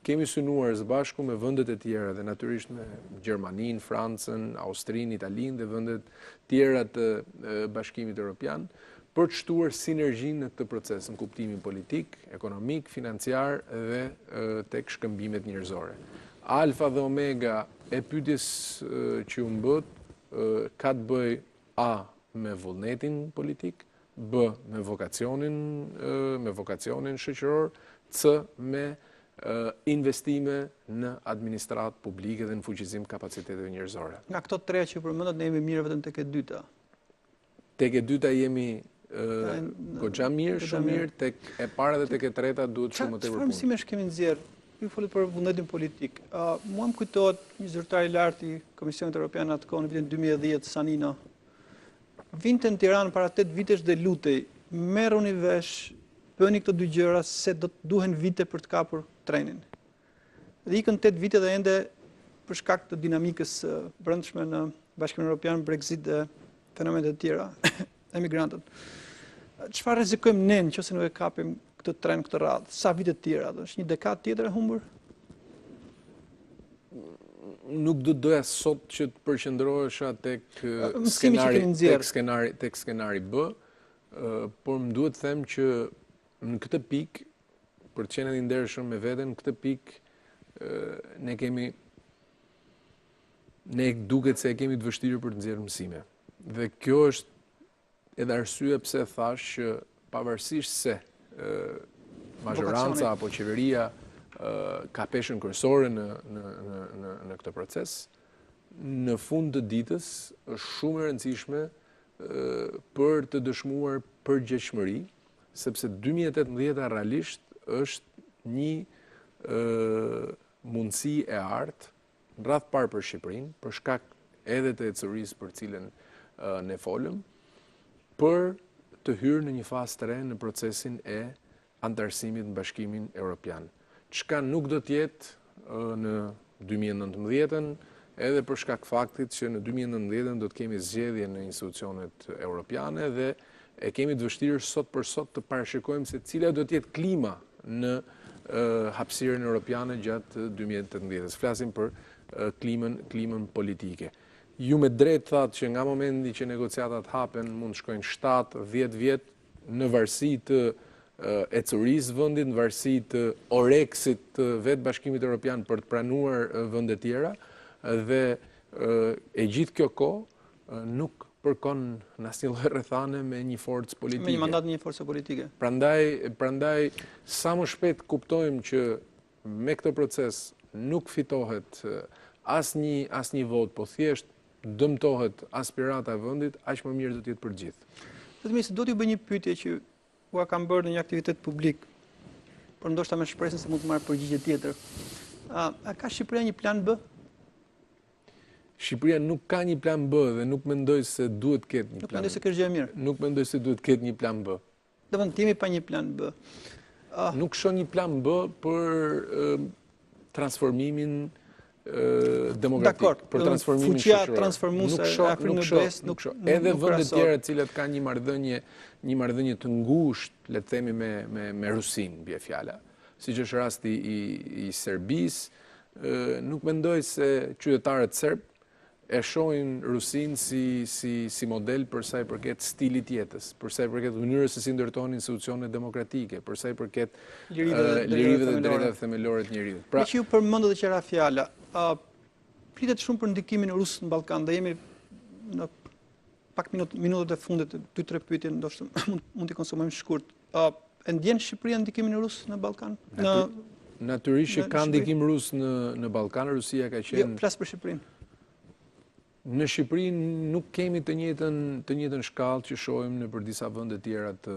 kemi synuar së bashku me vendet e tjera dhe natyrisht me Gjermaninë, Francën, Austrinë, Italinë dhe vendet tjera të Bashkimit Evropian për të shtuar sinergjinë në këtë proces në kuptimin politik, ekonomik, financiar dhe tek shkëmbimet njerëzore. Alfa dhe omega e pyetjes që u mbët ka të bëj a me vullnetin politik, b me vokacionin shoqëror, c me investime në administratë publike dhe në fuqizim kapaciteteve njerëzore. Nga këto tre që përmendat, ne jemi mirë vetëm tek e dyta. Tek e dyta jemi goxha mirë, shumë mirë, tek e para dhe tek e treta duhet shumë më tepër punë. Çfarë mësimesh kemi nxjerr? Ju folet për vullnetin politik. Mua më kujtohet një zyrtar i lartë i Komisionit Evropian atë kohë në vitin 2010, Sanino. Vinte në Tiranë para 8 vitesh dhe lutej, merruni vesh, bëni këto dy gjëra se do të duhen vite për të kapur trenin. Dhe ikën 8 vite dhe ende për shkak të dinamikës brendshme në Bashkimin Evropian, Brexit dhe fenomenet e tjera, emigrantët. Çfarë rrezikojmë ne nëse nuk e kapim këtë tren këtë radhë? Sa vite të tjera? Është një dekadë tjetër e humbur? Nuk do doja sot që të përqendrohesha tek skenari B, por më duhet të them që në këtë pikë, për të qenë edhe i ndershëm me veten, në këtë pikë ne duket se e kemi të vështirë për të nxjerrë mësime. Dhe kjo është edhe arsye pse thash që pavarësisht se majoranca apo qeveria ka peshën kryesore në këtë proces, në fund të ditës është shumë e rëndësishme për të dëshmuar përgjegjshmëri, sepse 2018 realisht është një mundësi e artë në radh parë për Shqipërinë, për shkak edhe të ecurisë për cilën ne folëm, për të hyrë në një fazë të re në procesin e antarësimit në Bashkimin Evropian. Çka nuk do të jetë në 2019-ën, edhe për shkak faktit që në 2019-ën do të kemi zgjedhje në institucionet europiane dhe e kemi të vështirë sot për sot të parashikojmë se cila do të jetë klima në hapësirën europiane gjatë 2018-ës. Flasim për klimën politike. Ju me drejt thatë që nga momenti që negociatat hapen mund të shkojnë 7-10 vjet në varësi të ecurisë vendit, në varësi të oreksit të vetë Bashkimit Evropian për të pranuar vende tjera dhe e gjithë kjo kohë nuk përkon në asnjë lloj rrethane me një forcë politike. Me një mandat një forcë politike. Prandaj sa më shpejt kuptojmë që me këtë proces nuk fitohet asnjë vot, po thjesht dëmtohet aspirata e vendit, aq më mirë do të jetë për gjithë. Vetëm se do t'ju bëj një pyetje që ua kam bërë në një aktivitet publik, por ndoshta me shpresën se mund të marr përgjigje tjetër. A ka Shqipëria një plan B? Shqipëria nuk ka një plan B dhe nuk mendoj se duhet të ketë një plan B. Nuk mendoj se kjo është gjë e mirë. Nuk mendoj se duhet të ketë një plan B. Domethënë jemi pa një plan B. nuk shoh një plan B për transformimin demokratik, për transformimin shoqëror. Fuqia shoqëror. transformuese e Afrikës së Veriut nuk Edhe vende të tjera të cilat kanë një marrëdhënie të ngushtë, le të themi me Rusinë, bie fjala. Siç është rasti i Serbisë, nuk mendoj se qytetarët serb e shohin Rusinë si model për sa i përket stilit jetës, për sa i përket mënyrës se si ndërtohen institucionet demokratike, për sa i përket lirive dhe drejtave themelore të njeriut. Pra, që ju përmendët që era fjala, pritet shumë për ndikimin rus në Ballkan, dhe jemi në pak minutat e fundit, 2-3 pyetje, ndoshta mund t'i konsumojmë shkurt. E ndjen Shqipëria ndikimin rus në Ballkan? Natyrisht që ka ndikim rus në Ballkan, Rusia ka qenë... Jo, flas për Shqipërinë. Në Shqipëri nuk kemi të njëjtën shkallë që shohim në për disa vende të tjera të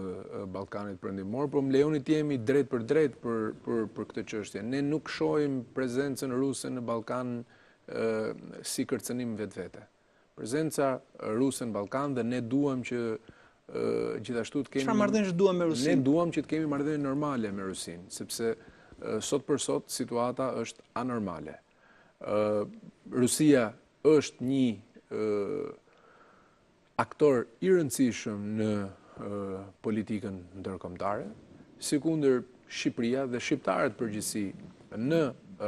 Ballkanit Perëndimor, por më lejoni të jemi drejt për drejt për këtë çështje. Ne nuk shohim prezencën ruse në Ballkan si kërcënim vetvete. Prezenca ruse në Ballkan dhe ne duam që gjithashtu të kemi... Çfarë marrëdhëniesh duam me Rusinë? Ne duam që të kemi marrëdhënie normale me Rusinë, sepse sot për sot situata është anormale. Rusia është një aktor i rëndësishëm në politikën ndërkombëtare, sikundër Shqipëria dhe shqiptarët përgjithësi në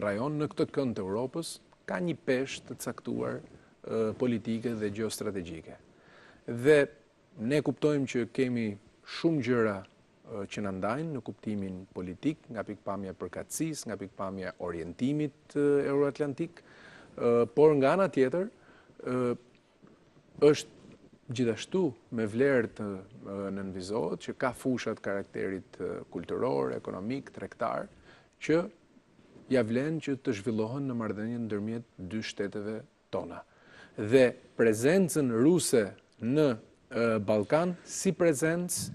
rajon, në këtë kënd të Europës, ka një peshë të caktuar politike dhe gjeostrategjike. Dhe ne kuptojmë që kemi shumë gjëra që na ndajnë në kuptimin politik, nga pikpamja e përkatësisë, nga pikpamja e orientimit euroatlantik, por nga ana tjetër, është gjithashtu me vlerë të nënvizohet që ka fushat karakterit kulturor, ekonomik, tregtar, që ja vlen që të zhvillohen në marrëdhënie ndërmjet dy shteteve tona. Dhe prezencën ruse në Ballkan si prezencë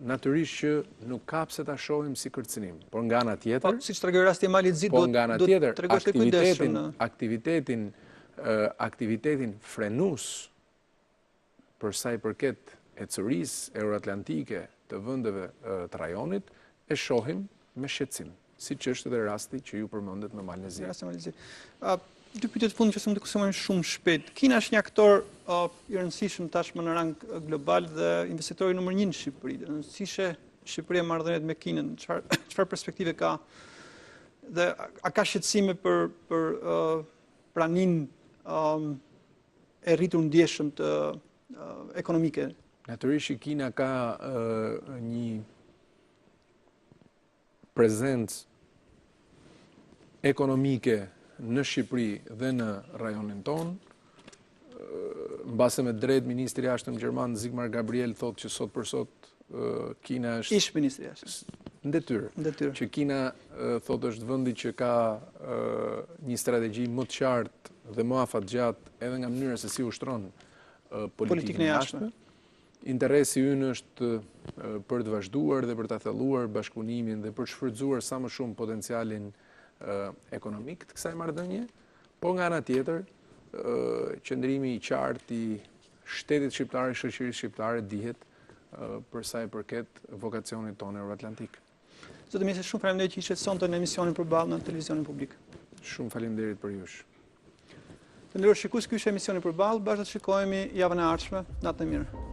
natyrisht që nuk ka pse ta shohim si kërcënim, por nga ana tjetër, siç tregoi rasti i Malit Zit, duhet tregosh të kujdesshëm aktivitetin frenues për sa i përket ecurisë euroatlantike të vendeve të rajonit e shohim me shqetësim, siç është edhe rasti që ju përmendet me Malin e Zit. Dy pyetje të fundit që mund të kusojmë shumë shpejt. Kina është një aktor i rëndësishëm tashmë në rang global dhe investitori numër 1 në Shqipëri. Si sheh Shqipëria marrëdhëniet me Kinën? Çfarë perspektive ka? Dhe a ka shqetësime për praninë e rritur ndjeshëm të ekonomike? Natyrisht Kina ka një prezencë ekonomike në Shqipëri dhe në rajonin tonë. Mbase me drejt Ministri i Jashtëm Gjerman Sigmar Gabriel thotë që sot për sot Kina është... Ish Ministri i Jashtëm. Ndetyrë. Që Kina thotë është vendi që ka një strategji më të qartë dhe më afatgjatë edhe nga mënyra se si ushtron politikën e jashtme. Interesi ynë është për të vazhduar dhe për të thelluar bashkëpunimin dhe për të shfrytzuar sa më shumë potencialin ekonomik të kësaj marrëdhënie, por nga ana tjetër, qëndrimi i qartë i shtetit shqiptar, i shoqërisë shqiptare dihet për sa i përket vokacionit tonë euroatlantik. Zotë Ministri, shumë faleminderit që ishte sonte në emisionin Përballë në televizionin publik. Shumë faleminderit për jush. Të nderuar shikues, ky ishte emisioni Përballë, bashkë të shikojmë javën e ardhshme. Natë e mirë.